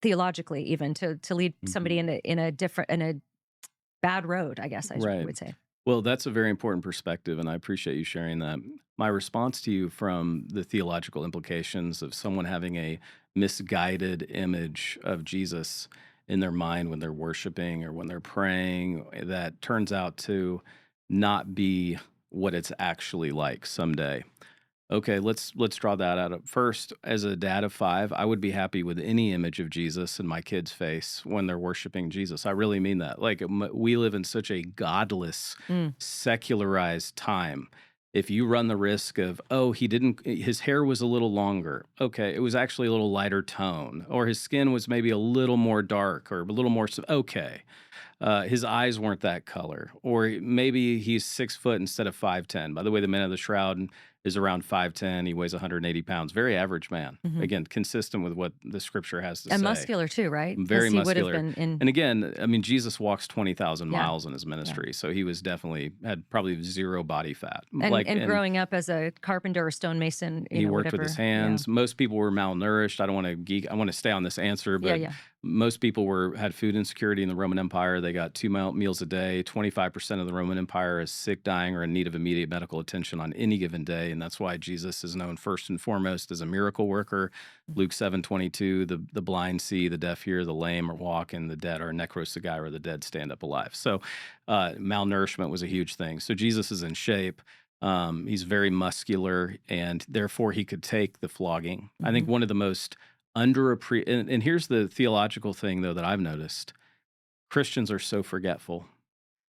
[SPEAKER 2] theologically even to lead
[SPEAKER 1] Hmm.
[SPEAKER 2] somebody in a bad road, I guess
[SPEAKER 1] Right.
[SPEAKER 2] would say.
[SPEAKER 1] Well, that's a very important perspective, and I appreciate you sharing that. My response to you from the theological implications of someone having a misguided image of Jesus in their mind when they're worshiping or when they're praying that turns out to not be what it's actually like someday. Okay, let's draw that out. First, as a dad of 5, I would be happy with any image of Jesus in my kid's face when they're worshiping Jesus. I really mean that. Like, we live in such a godless,
[SPEAKER 2] Mm,
[SPEAKER 1] secularized time. If you run the risk of, oh, his hair was a little longer. Okay, it was actually a little lighter tone, or his skin was maybe a little more dark or a little more. Okay, his eyes weren't that color, or maybe he's 6 foot instead of 5'10". By the way, the man of the shroud is around 5'10". He weighs 180 pounds. Very average man.
[SPEAKER 2] mhm.
[SPEAKER 1] Again, consistent with what the scripture has to
[SPEAKER 2] And
[SPEAKER 1] say.
[SPEAKER 2] muscular too, right? Because
[SPEAKER 1] Very
[SPEAKER 2] he would have
[SPEAKER 1] muscular.
[SPEAKER 2] been in
[SPEAKER 1] And again, I mean, Jesus walks 20,000
[SPEAKER 2] yeah,
[SPEAKER 1] miles in his
[SPEAKER 2] yeah.
[SPEAKER 1] ministry, so he was definitely had probably zero body fat.
[SPEAKER 2] And growing up as a carpenter or stonemason,
[SPEAKER 1] He worked with his
[SPEAKER 2] whatever. Yeah.
[SPEAKER 1] hands. Most people were malnourished. I don't want to geek. I want to stay on this answer,
[SPEAKER 2] Yeah,
[SPEAKER 1] but
[SPEAKER 2] yeah.
[SPEAKER 1] most people had food insecurity in the Roman Empire. They got meals a day. 25% of the Roman Empire is sick, dying, or in need of immediate medical attention on any given day, and that's why Jesus is known first and foremost as a miracle worker.
[SPEAKER 2] Mm,
[SPEAKER 1] Luke 7:22, the blind see, the deaf hear, the lame walk, and the dead are necrosagire, the dead stand up alive. So, malnourishment was a huge thing. So Jesus is in shape. He's very muscular, and therefore he could take the flogging. I think
[SPEAKER 2] mhm.
[SPEAKER 1] one of the most and here's the theological thing, though, that I've noticed. Christians are so forgetful.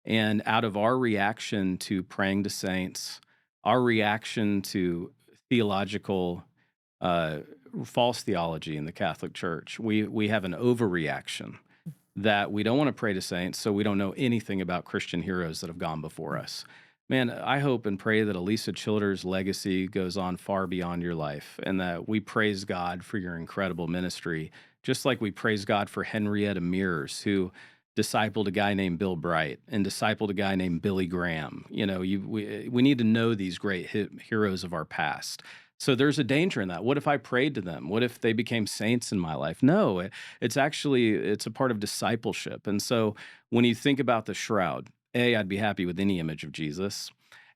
[SPEAKER 1] And out of our reaction to praying to saints, our reaction to theological uh, false theology in the Catholic Church, we have an overreaction that we don't want to pray to saints, so we don't know anything about Christian heroes that have gone before us. Man, I hope and pray that Alisa Childers' legacy goes on far beyond your life, and that we praise God for your incredible ministry, just like we praise God for Henrietta Mears, who discipled a guy named Bill Bright and discipled a guy named Billy Graham. We need to know these great heroes of our past. So there's a danger in that. What if I prayed to them? What if they became saints in my life? No, it's a part of discipleship. And so when you think about the shroud, I'd be happy with any image of Jesus.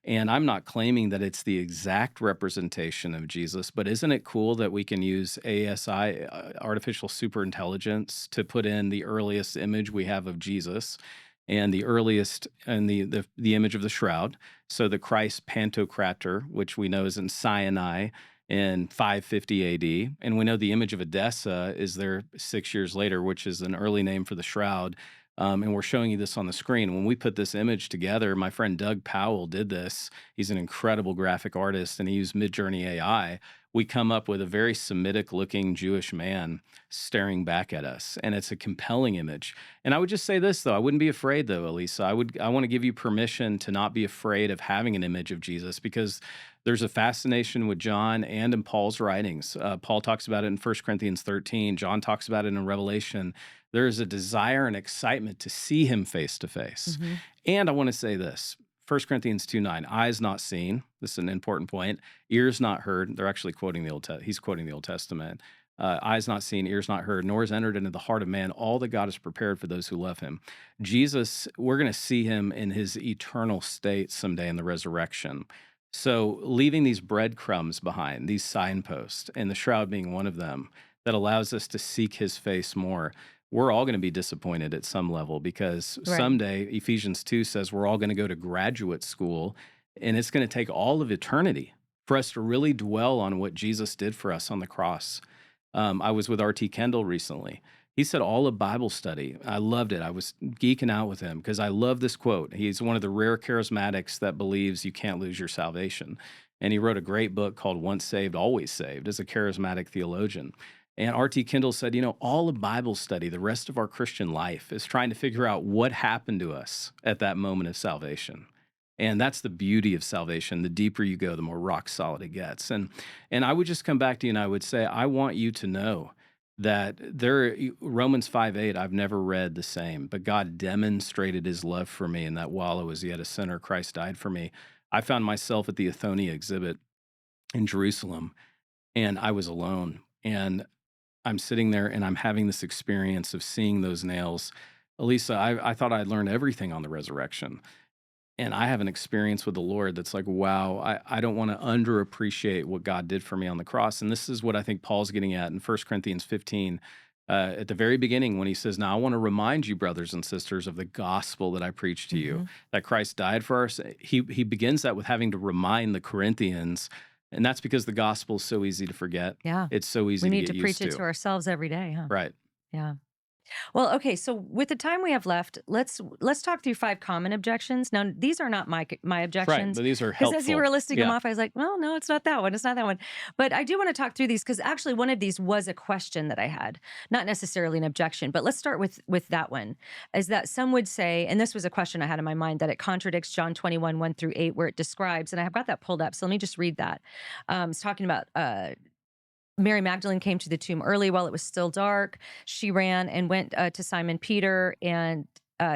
[SPEAKER 1] And I'm not claiming that it's the exact representation of Jesus, but isn't it cool that we can use ASI, artificial superintelligence, to put in the earliest image we have of Jesus and the earliest and the image of the shroud? So the Christ Pantocrator, which we know is in Sinai in 550 AD, and we know the image of Edessa is there 6 years later, which is an early name for the shroud. And we're showing you this on the screen. When we put this image together, my friend Doug Powell did this. He's an incredible graphic artist, and he used Midjourney AI. We come up with a very Semitic-looking Jewish man staring back at us, and it's a compelling image. And I would just say this, though: I wouldn't be afraid, though, Elisa. I want to give you permission to not be afraid of having an image of Jesus, because there's a fascination with John and in Paul's writings. Paul talks about it in 1 Corinthians 13. John talks about it in Revelation. There is a desire and excitement to see him face to face.
[SPEAKER 2] Mhm.
[SPEAKER 1] And I want to say this: 1 Corinthians 2:9, eyes not seen. This is an important point. Ears not heard. They're actually quoting the he's quoting the Old Testament. Eyes not seen, ears not heard, nor is entered into the heart of man all that God has prepared for those who love him. Jesus, we're going to see him in his eternal state someday in the resurrection. So, leaving these breadcrumbs behind, these signposts, and the shroud being one of them, that allows us to seek his face more. We're all going to be disappointed at some level, because
[SPEAKER 2] Right.
[SPEAKER 1] someday Ephesians 2 says we're all going to go to graduate school, and it's going to take all of eternity for us to really dwell on what Jesus did for us on the cross. I was with R.T. Kendall recently. He said all of Bible study. I loved it. I was geeking out with him because I love this quote. He's one of the rare charismatics that believes you can't lose your salvation. And he wrote a great book called Once Saved, Always Saved, as a charismatic theologian. And R.T. Kendall said, all of Bible study, the rest of our Christian life, is trying to figure out what happened to us at that moment of salvation. And that's the beauty of salvation. The deeper you go, the more rock solid it gets. And I would just come back to you and I would say, I want you to know that Romans 5:8, I've never read the same, but God demonstrated his love for me, and that while I was yet a sinner, Christ died for me. I found myself at the Athonia exhibit in Jerusalem, and I was alone. And I'm sitting there and I'm having this experience of seeing those nails. Elisa, I thought I'd learned everything on the resurrection. And I have an experience with the Lord that's like, wow, I don't want to underappreciate what God did for me on the cross. And this is what I think Paul's getting at in 1 Corinthians 15, at the very beginning, when he says, now I want to remind you, brothers and sisters, of the gospel that I preached to you,
[SPEAKER 2] Mhm.
[SPEAKER 1] that Christ died for us. He begins that with having to remind the Corinthians And that's because the gospel is so easy to forget.
[SPEAKER 2] Yeah.
[SPEAKER 1] It's so
[SPEAKER 2] We
[SPEAKER 1] easy to
[SPEAKER 2] need
[SPEAKER 1] get
[SPEAKER 2] to preach
[SPEAKER 1] used
[SPEAKER 2] it to
[SPEAKER 1] to.
[SPEAKER 2] ourselves every day, huh?
[SPEAKER 1] Right.
[SPEAKER 2] Yeah. Well, okay, so with the time we have left, let's talk through 5 common objections. Now, these are not my
[SPEAKER 1] Right.
[SPEAKER 2] objections,
[SPEAKER 1] But these are
[SPEAKER 2] because as you
[SPEAKER 1] helpful.
[SPEAKER 2] were listing them
[SPEAKER 1] Yeah.
[SPEAKER 2] off, I was like, "Well, no, it's not that one. It's not that one." But I do want to talk through these because actually one of these was a question that I had, not necessarily an objection. But let's start with that one. Is that some would say, and this was a question I had in my mind, that it contradicts John 21, 1 through 8, where it describes, and I've got that pulled up. So let me just read that. It's talking about Mary Magdalene came to the tomb early while it was still dark. She ran and went to Simon Peter and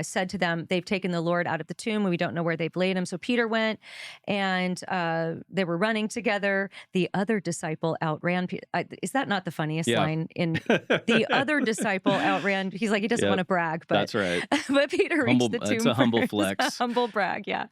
[SPEAKER 2] said to them, "They've taken the Lord out of the tomb, and we don't know where they've laid him." So Peter went, and they were running together. The other disciple outran. Is that not the funniest
[SPEAKER 1] Yeah.
[SPEAKER 2] line? In the other disciple outran. He's like, he doesn't want
[SPEAKER 1] Yep.
[SPEAKER 2] to brag, but
[SPEAKER 1] That's right.
[SPEAKER 2] but Peter reached
[SPEAKER 1] Humble.
[SPEAKER 2] the
[SPEAKER 1] It's
[SPEAKER 2] tomb
[SPEAKER 1] a humble
[SPEAKER 2] first. A
[SPEAKER 1] flex.
[SPEAKER 2] humble brag, yeah.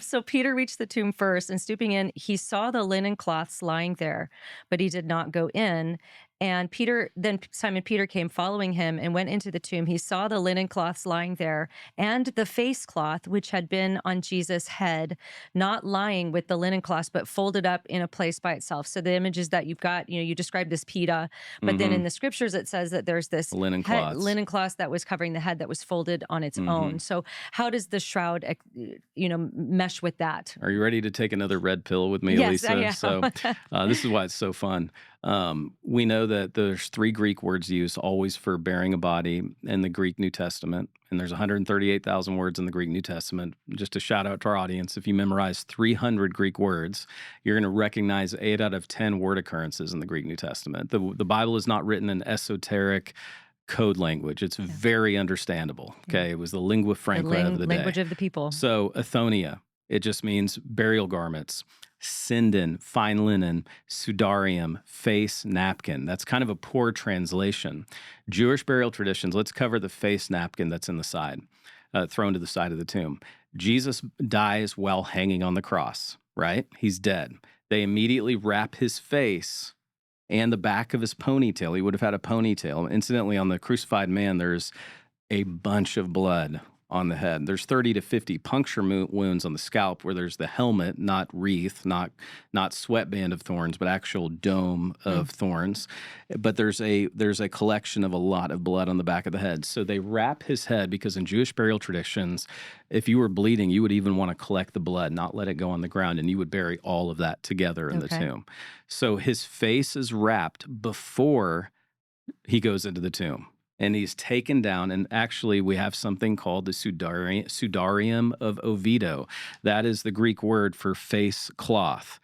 [SPEAKER 2] So Peter reached the tomb first, and stooping in, he saw the linen cloths lying there, but he did not go in. And then Simon Peter came following him and went into the tomb. He saw the linen cloths lying there and the face cloth, which had been on Jesus' head, not lying with the linen cloths, but folded up in a place by itself. So the images that you've got, you described this pita, but then in
[SPEAKER 1] Hmm.
[SPEAKER 2] the scriptures, it says that there's this
[SPEAKER 1] Linen cloths.
[SPEAKER 2] linen cloth that was covering the head that was folded on its
[SPEAKER 1] Hmm.
[SPEAKER 2] own. So how does the shroud, mesh with that?
[SPEAKER 1] Are you ready to take another red pill with me,
[SPEAKER 2] Yes, I
[SPEAKER 1] Alisa? So,
[SPEAKER 2] am.
[SPEAKER 1] this is why it's so fun. We know that there's 3 Greek words used always for bearing a body in the Greek New Testament, and there's 138,000 words in the Greek New Testament. Just a shout out to our audience, if you memorize 300 Greek words, you're going to recognize 8 out of 10 word occurrences in the Greek New Testament. The Bible is not written in esoteric code language. It's
[SPEAKER 2] Yeah.
[SPEAKER 1] very understandable.
[SPEAKER 2] Yeah.
[SPEAKER 1] Okay, it was the lingua
[SPEAKER 2] The
[SPEAKER 1] franca of the day.
[SPEAKER 2] language of the people.
[SPEAKER 1] So, Athonia, it just means burial garments. Sinden, fine linen, sudarium, face napkin. That's kind of a poor translation. Jewish burial traditions, let's cover the face napkin that's in the side, thrown to the side of the tomb. Jesus dies while hanging on the cross, right? He's dead. They immediately wrap his face and the back of his ponytail. He would have had a ponytail. Incidentally, on the crucified man, there's a bunch of blood on the head. There's 30 to 50 puncture wounds on the scalp where there's the helmet, not wreath, not sweatband of thorns, but actual dome of thorns. But there's a collection of a lot of blood on the back of the head. So they wrap his head because in Jewish burial traditions, if you were bleeding, you would even want to collect the blood, not let it go on the ground, and you would bury all of that together in the
[SPEAKER 2] Okay.
[SPEAKER 1] tomb. So his face is wrapped before he goes into the tomb. And he's taken down, and actually we have something called the sudarium of Oviedo. That is the Greek word for face cloth.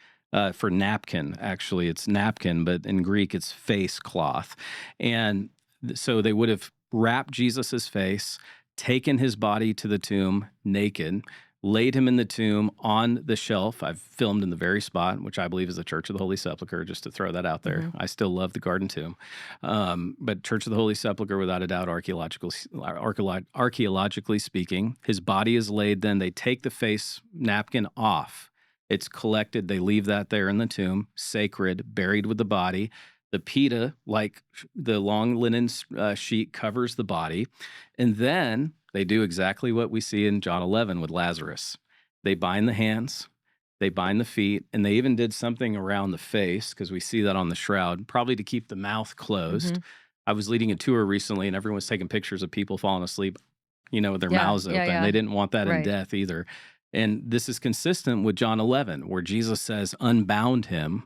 [SPEAKER 1] For napkin, actually, it's napkin, but in Greek it's face cloth. And so they would have wrapped Jesus's face, taken his body to the tomb naked, laid him in the tomb on the shelf. I've filmed in the very spot, which I believe is the Church of the Holy Sepulchre, just to throw that out there.
[SPEAKER 2] Mhm.
[SPEAKER 1] I still love the Garden Tomb. But Church of the Holy Sepulchre, without a doubt, archaeologically speaking, his body is laid. Then they take the face napkin off. It's collected. They leave that there in the tomb, sacred, buried with the body. The pita, like the long linen sheet, covers the body. And then they do exactly what we see in John 11 with Lazarus. They bind the hands, they bind the feet, and they even did something around the face because we see that on the shroud, probably to keep the mouth closed.
[SPEAKER 2] Mhm.
[SPEAKER 1] I was leading a tour recently, and everyone was taking pictures of people falling asleep, with their
[SPEAKER 2] Yeah,
[SPEAKER 1] mouths
[SPEAKER 2] yeah,
[SPEAKER 1] open.
[SPEAKER 2] yeah.
[SPEAKER 1] They didn't want that in
[SPEAKER 2] Right.
[SPEAKER 1] death either. And this is consistent with John 11, where Jesus says, unbound him,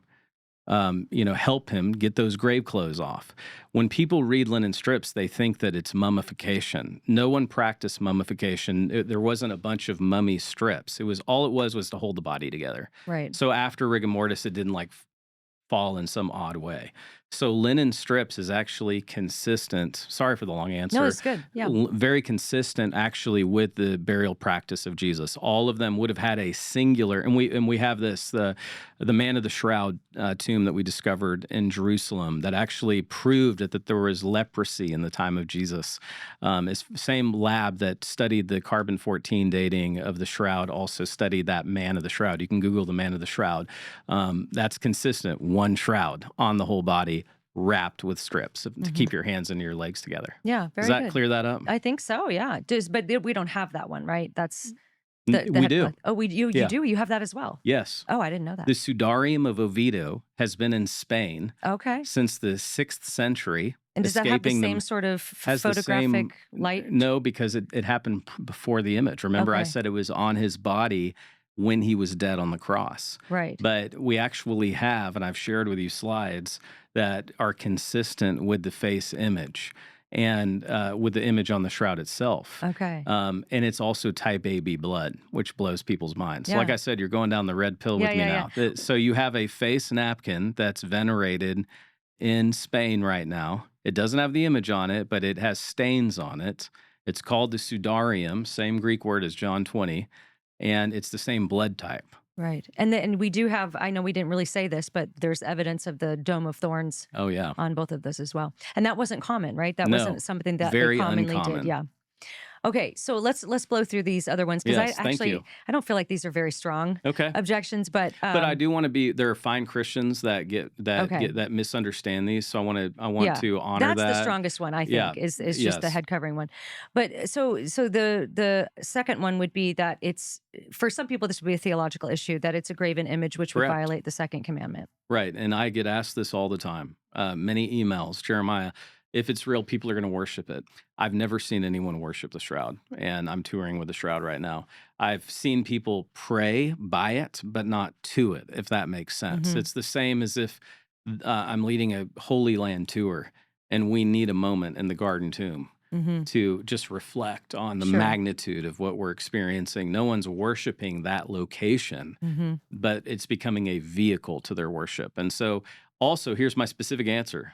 [SPEAKER 1] help him get those grave clothes off. When people read linen strips, they think that it's mummification. No one practiced mummification. There wasn't a bunch of mummy strips. All it was to hold the body together.
[SPEAKER 2] Right.
[SPEAKER 1] So after rigor mortis, it didn't fall in some odd way. So linen strips is actually consistent. Sorry for the long answer.
[SPEAKER 2] No, it's good. Yeah.
[SPEAKER 1] Very consistent actually with the burial practice of Jesus. All of them would have had a singular, and we have this the man of the shroud tomb that we discovered in Jerusalem that actually proved that there was leprosy in the time of Jesus. It's the same lab that studied the carbon-14 dating of the shroud also studied that man of the shroud. You can Google the man of the shroud. That's consistent. One shroud on the whole body, wrapped with strips to keep your hands and your legs together.
[SPEAKER 2] Yeah,
[SPEAKER 1] Does
[SPEAKER 2] very
[SPEAKER 1] that
[SPEAKER 2] good.
[SPEAKER 1] clear that up?
[SPEAKER 2] I think so, yeah. But we don't have that one, right? That's The
[SPEAKER 1] We
[SPEAKER 2] head
[SPEAKER 1] do.
[SPEAKER 2] cloth. Oh, you
[SPEAKER 1] Yeah.
[SPEAKER 2] do? You have that as well?
[SPEAKER 1] Yes.
[SPEAKER 2] Oh, I didn't know
[SPEAKER 1] The
[SPEAKER 2] that.
[SPEAKER 1] Sudarium of Oviedo has been in Spain
[SPEAKER 2] Okay.
[SPEAKER 1] since the 6th century,
[SPEAKER 2] And does that have the
[SPEAKER 1] escaping
[SPEAKER 2] same
[SPEAKER 1] the
[SPEAKER 2] sort of
[SPEAKER 1] has the same
[SPEAKER 2] photographic light?
[SPEAKER 1] no, because it happened before the image. Remember, I
[SPEAKER 2] Okay.
[SPEAKER 1] said it was on his body when he was dead on the cross.
[SPEAKER 2] Right.
[SPEAKER 1] But we actually have, and I've shared with you slides that are consistent with the face image and with the image on the shroud itself.
[SPEAKER 2] Okay.
[SPEAKER 1] And it's also type AB blood, which blows people's minds. So like
[SPEAKER 2] Yeah.
[SPEAKER 1] I said, you're going down the red pill
[SPEAKER 2] Yeah,
[SPEAKER 1] with me
[SPEAKER 2] yeah, yeah.
[SPEAKER 1] now. So you have a face napkin that's venerated in Spain right now. It doesn't have the image on it, but it has stains on it. It's called the Sudarium, same Greek word as John 20, and it's the same blood type.
[SPEAKER 2] Right. And we do have, I know we didn't really say this, but there's evidence of the Dome of Thorns
[SPEAKER 1] Oh, yeah.
[SPEAKER 2] on both of those as well. And that wasn't common, right? That
[SPEAKER 1] No,
[SPEAKER 2] wasn't something that they
[SPEAKER 1] very
[SPEAKER 2] commonly did.
[SPEAKER 1] uncommon.
[SPEAKER 2] Yeah. Okay, so let's blow through these other ones because I
[SPEAKER 1] Yes, thank
[SPEAKER 2] actually
[SPEAKER 1] you.
[SPEAKER 2] I don't feel like these are very strong
[SPEAKER 1] Okay.
[SPEAKER 2] objections, but
[SPEAKER 1] But I do want to be there are fine Christians that
[SPEAKER 2] okay.
[SPEAKER 1] that misunderstand these, so I want
[SPEAKER 2] Yeah.
[SPEAKER 1] to honor
[SPEAKER 2] That's the
[SPEAKER 1] that.
[SPEAKER 2] strongest one, I
[SPEAKER 1] Yeah.
[SPEAKER 2] think, is just the
[SPEAKER 1] Yes.
[SPEAKER 2] head covering one. But so the second one would be that it's for some people this would be a theological issue that it's a graven image which would
[SPEAKER 1] Correct.
[SPEAKER 2] violate the second commandment.
[SPEAKER 1] Right, and I get asked this all the time. Many emails, Jeremiah, if it's real, people are going to worship it. I've never seen anyone worship the shroud, and I'm touring with the shroud right now. I've seen people pray by it, but not to it, if that makes sense.
[SPEAKER 2] Mhm.
[SPEAKER 1] It's the same as if I'm leading a Holy Land tour, and we need a moment in the Garden Tomb
[SPEAKER 2] Mhm.
[SPEAKER 1] to just reflect on the
[SPEAKER 2] Sure.
[SPEAKER 1] magnitude of what we're experiencing. No one's worshiping that location,
[SPEAKER 2] Mhm.
[SPEAKER 1] but it's becoming a vehicle to their worship. And so, also, here's my specific answer.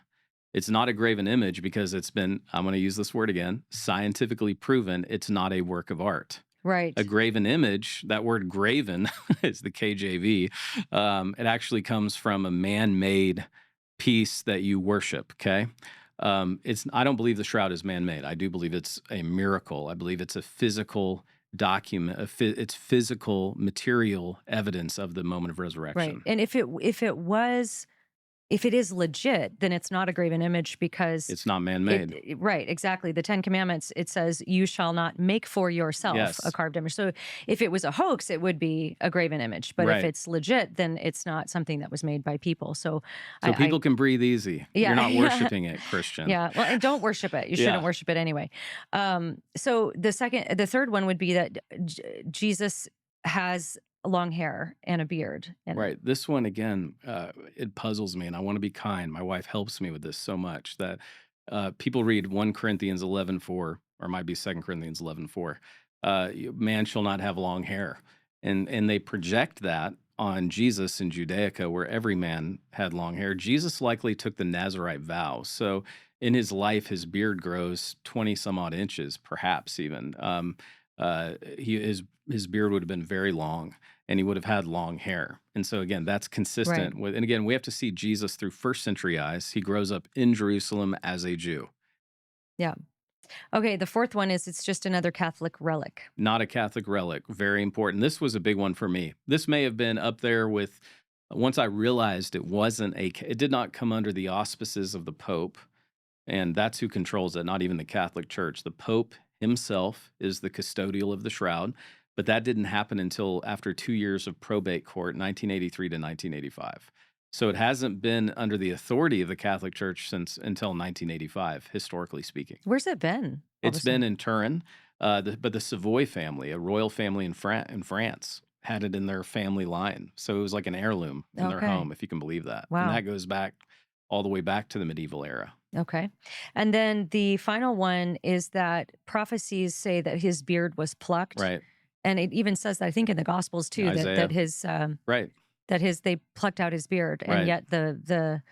[SPEAKER 1] It's not a graven image because it's been, I'm going to use this word again, scientifically proven it's not a work of art. A
[SPEAKER 2] Right.
[SPEAKER 1] graven image, that word graven is the KJV. It actually comes from a man made piece that you worship, okay? I don't believe the shroud is man made. I do believe it's a miracle. I believe it's a physical document, it's physical material evidence of the moment of
[SPEAKER 2] Right.
[SPEAKER 1] resurrection.
[SPEAKER 2] And if it is legit, then it's not a graven image because
[SPEAKER 1] It's not man made.
[SPEAKER 2] right, exactly. The 10 Commandments, it says, you shall not make for yourself a
[SPEAKER 1] Yes.
[SPEAKER 2] carved image. So if it was a hoax, it would be a graven image. But if
[SPEAKER 1] Right.
[SPEAKER 2] it's legit, then it's not something that was made by people. So
[SPEAKER 1] So
[SPEAKER 2] I
[SPEAKER 1] people can breathe easy. You're
[SPEAKER 2] yeah,
[SPEAKER 1] not
[SPEAKER 2] yeah.
[SPEAKER 1] worshiping it, Christian.
[SPEAKER 2] Yeah. Well, and don't worship it. You shouldn't
[SPEAKER 1] Yeah.
[SPEAKER 2] worship it anyway. So the third one would be that Jesus has long hair and a beard. And
[SPEAKER 1] Right. This one again, it puzzles me, and I want to be kind. My wife helps me with this so much that people read 1 Corinthians 11:4, or it might be 2 Corinthians 11:4. Man shall not have long hair, and they project that on Jesus in Judaica, where every man had long hair. Jesus likely took the Nazarite vow, so in his life, his beard grows 20 some odd inches, perhaps even. His beard would have been very long and he would have had long hair. And so again, that's
[SPEAKER 2] right.
[SPEAKER 1] consistent with, and again, we have to see Jesus through first century eyes. He grows up in Jerusalem as a Jew,
[SPEAKER 2] Yeah. Okay. The fourth one is it's just another Catholic relic.
[SPEAKER 1] not a Catholic relic. Very important. This was a big one for me. This may have been up there with, once I realized it did not come under the auspices of the Pope. And that's who controls it, not even the Catholic Church. The Pope himself is the custodial of the shroud, but that didn't happen until after 2 years of probate court, 1983 to 1985. So it hasn't been under the authority of the Catholic Church since until 1985, historically speaking.
[SPEAKER 2] Where's it been all of a
[SPEAKER 1] It's been
[SPEAKER 2] sudden?
[SPEAKER 1] in Turin, but the Savoy family, a royal family in France, had it in their family line. So it was like an heirloom in their
[SPEAKER 2] Okay.
[SPEAKER 1] home, if you can believe that. And
[SPEAKER 2] Wow.
[SPEAKER 1] that goes back all the way back to the medieval era.
[SPEAKER 2] Okay. And then the final one is that prophecies say that his beard was plucked.
[SPEAKER 1] Right.
[SPEAKER 2] And it even says that I think in the Gospels too
[SPEAKER 1] Isaiah. Right.
[SPEAKER 2] that his they plucked out his beard, and
[SPEAKER 1] Right.
[SPEAKER 2] yet the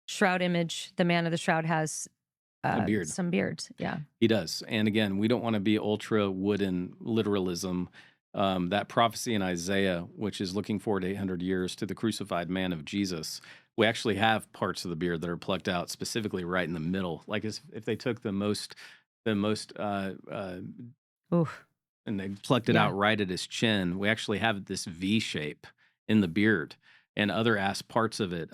[SPEAKER 2] shroud image, the man of the shroud has
[SPEAKER 1] A beard.
[SPEAKER 2] some beards. Yeah.
[SPEAKER 1] He does. And again, we don't want to be ultra wooden literalism. That prophecy in Isaiah, which is looking forward 800 years to the crucified man of Jesus, we actually have parts of the beard that are plucked out specifically right in the middle. Like as if they took the most,
[SPEAKER 2] Oof.
[SPEAKER 1] and they plucked it
[SPEAKER 2] Yeah.
[SPEAKER 1] out right at his chin. We actually have this V shape in the beard and other parts of it.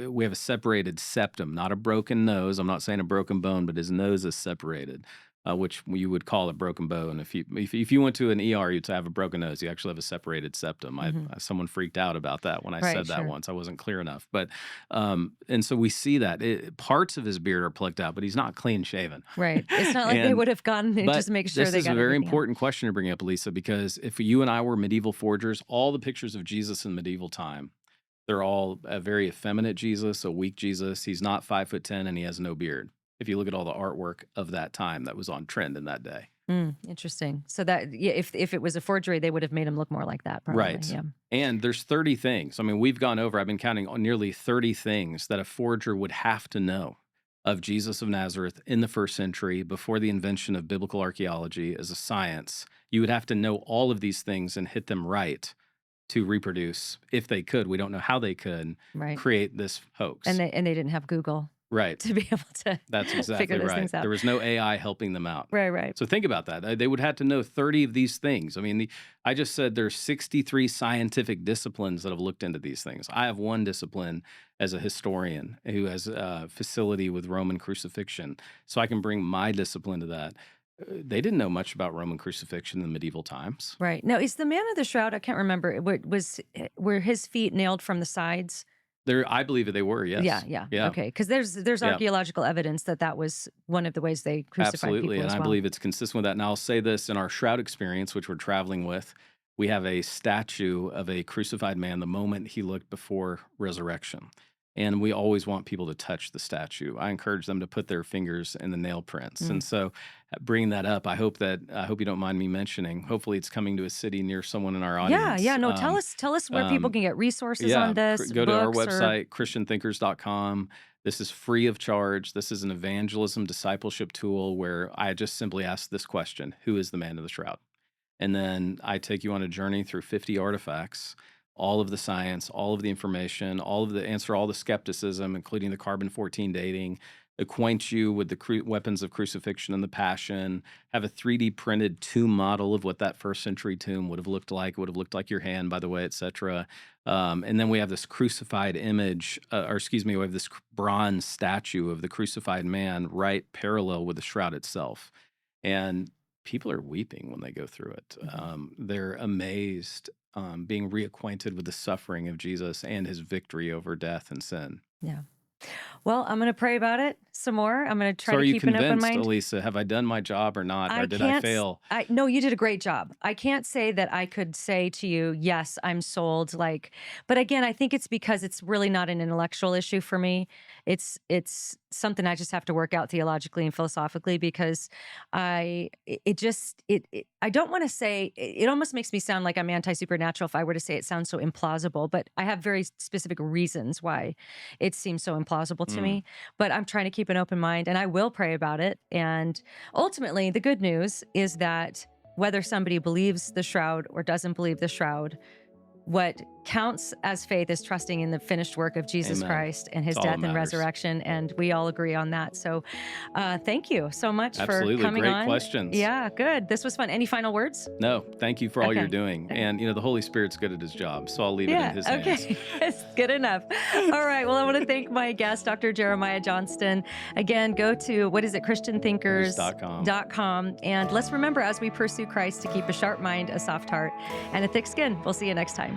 [SPEAKER 1] We have a separated septum, not a broken nose. I'm not saying a broken bone, but his nose is separated. which you would call a broken bone. If you went to an ER, you'd have a broken nose. You actually have a separated septum.
[SPEAKER 2] Hmm.
[SPEAKER 1] Someone freaked out about that when I
[SPEAKER 2] Right,
[SPEAKER 1] said that
[SPEAKER 2] sure.
[SPEAKER 1] once. I wasn't clear enough. But and so we see that parts of his beard are plucked out, but he's not clean shaven.
[SPEAKER 2] Right. It's not like they
[SPEAKER 1] And
[SPEAKER 2] would have gone and
[SPEAKER 1] but
[SPEAKER 2] just make sure
[SPEAKER 1] this
[SPEAKER 2] they
[SPEAKER 1] is a
[SPEAKER 2] got
[SPEAKER 1] very
[SPEAKER 2] everything out.
[SPEAKER 1] important question to bring up, Lisa, because if you and I were medieval forgers, all the pictures of Jesus in medieval time, they're all a very effeminate Jesus, a weak Jesus. He's not 5'10" and he has no beard. If you look at all the artwork of that time that was on trend in that day.
[SPEAKER 2] Interesting. So that, yeah, if it was a forgery, they would have made him look more like that, probably.
[SPEAKER 1] Right.
[SPEAKER 2] Yeah.
[SPEAKER 1] And there's 30 things. I mean, we've gone over, I've been counting on nearly 30 things that a forger would have to know of Jesus of Nazareth in the first century before the invention of biblical archaeology as a science. You would have to know all of these things and hit them right to reproduce, if they could. We don't know how they could
[SPEAKER 2] Right.
[SPEAKER 1] create this hoax.
[SPEAKER 2] And they didn't have Google
[SPEAKER 1] Right.
[SPEAKER 2] to be able to
[SPEAKER 1] That's
[SPEAKER 2] figure
[SPEAKER 1] exactly
[SPEAKER 2] those
[SPEAKER 1] right.
[SPEAKER 2] things out.
[SPEAKER 1] There was no AI helping them out.
[SPEAKER 2] Right, right.
[SPEAKER 1] So think about that. They would have to know 30 of these things. I mean, I just said there's 63 scientific disciplines that have looked into these things. I have one discipline as a historian who has a facility with Roman crucifixion, so I can bring my discipline to that. They didn't know much about Roman crucifixion in medieval times.
[SPEAKER 2] Right. Now, is the man of the shroud, I can't remember, were his feet nailed from the sides?
[SPEAKER 1] I believe that they were,
[SPEAKER 2] Yeah,
[SPEAKER 1] yes.
[SPEAKER 2] yeah.
[SPEAKER 1] Yeah.
[SPEAKER 2] Okay. Because there's
[SPEAKER 1] Yeah.
[SPEAKER 2] archaeological evidence that was one of the ways they crucified
[SPEAKER 1] Absolutely,
[SPEAKER 2] people
[SPEAKER 1] and
[SPEAKER 2] as
[SPEAKER 1] I
[SPEAKER 2] well.
[SPEAKER 1] believe it's consistent with that. And I'll say this, in our Shroud experience, which we're traveling with, we have a statue of a crucified man the moment he looked before resurrection. And we always want people to touch the statue. I encourage them to put their fingers in the nail prints.
[SPEAKER 2] Mm.
[SPEAKER 1] And so, bringing that up, I hope you don't mind me mentioning. Hopefully, it's coming to a city near someone in our
[SPEAKER 2] Yeah,
[SPEAKER 1] audience.
[SPEAKER 2] yeah. No, tell us where people
[SPEAKER 1] Um,
[SPEAKER 2] can get resources
[SPEAKER 1] yeah,
[SPEAKER 2] on this,
[SPEAKER 1] go to our
[SPEAKER 2] books or
[SPEAKER 1] website, christianthinkers.com. This is free of charge. This is an evangelism discipleship tool where I just simply ask this question: who is the man of the shroud? And then I take you on a journey through 50 artifacts, all of the science, all of the information, answer all the skepticism, including the carbon 14 dating, acquaint you with the weapons of crucifixion and the passion, have a 3D printed tomb model of what that first century tomb would have looked like, your hand, by the way, etc. And then we have this crucified image, or excuse me, we have this bronze statue of the crucified man right parallel with the shroud itself. And people are weeping when they go through it. They're amazed, being reacquainted with the suffering of Jesus and his victory over death and sin.
[SPEAKER 2] yeah. Well, I'm going to pray about it some more. I'm going to try
[SPEAKER 1] So, are
[SPEAKER 2] to
[SPEAKER 1] you
[SPEAKER 2] keep an open
[SPEAKER 1] convinced,
[SPEAKER 2] mind.
[SPEAKER 1] Elisa? Have I done my job or not,
[SPEAKER 2] I
[SPEAKER 1] or did I
[SPEAKER 2] can't.
[SPEAKER 1] fail?
[SPEAKER 2] No, you did a great job. I can't say that I could say to you, yes, I'm sold. But again, I think it's because it's really not an intellectual issue for me. It's something I just have to work out theologically and philosophically because I don't want to say it almost makes me sound like I'm anti-supernatural if I were to say it sounds so implausible, but I have very specific reasons why it seems so implausible to
[SPEAKER 1] Mm.
[SPEAKER 2] me. But I'm trying to keep an open mind and I will pray about it. And ultimately, the good news is that whether somebody believes the shroud or doesn't believe the shroud, what counts as faith is trusting in the finished work of Jesus
[SPEAKER 1] Amen.
[SPEAKER 2] Christ and his
[SPEAKER 1] It's all
[SPEAKER 2] death
[SPEAKER 1] that
[SPEAKER 2] and
[SPEAKER 1] matters.
[SPEAKER 2] resurrection. And we all agree on that. So thank you so much for
[SPEAKER 1] Absolutely.
[SPEAKER 2] coming
[SPEAKER 1] Great
[SPEAKER 2] on.
[SPEAKER 1] questions.
[SPEAKER 2] Yeah, good. This was fun. Any final words?
[SPEAKER 1] No, thank you for all you're
[SPEAKER 2] Okay.
[SPEAKER 1] doing. And, the Holy Spirit's good at his job, so I'll leave it
[SPEAKER 2] Yeah,
[SPEAKER 1] in his hands.
[SPEAKER 2] okay. It's good enough. All right. Well, I want to thank my guest, Dr. Jeremiah Johnston. Again, go to, christianthinkers.com. And let's remember, as we pursue Christ, to keep a sharp mind, a soft heart, and a thick skin. We'll see you next time.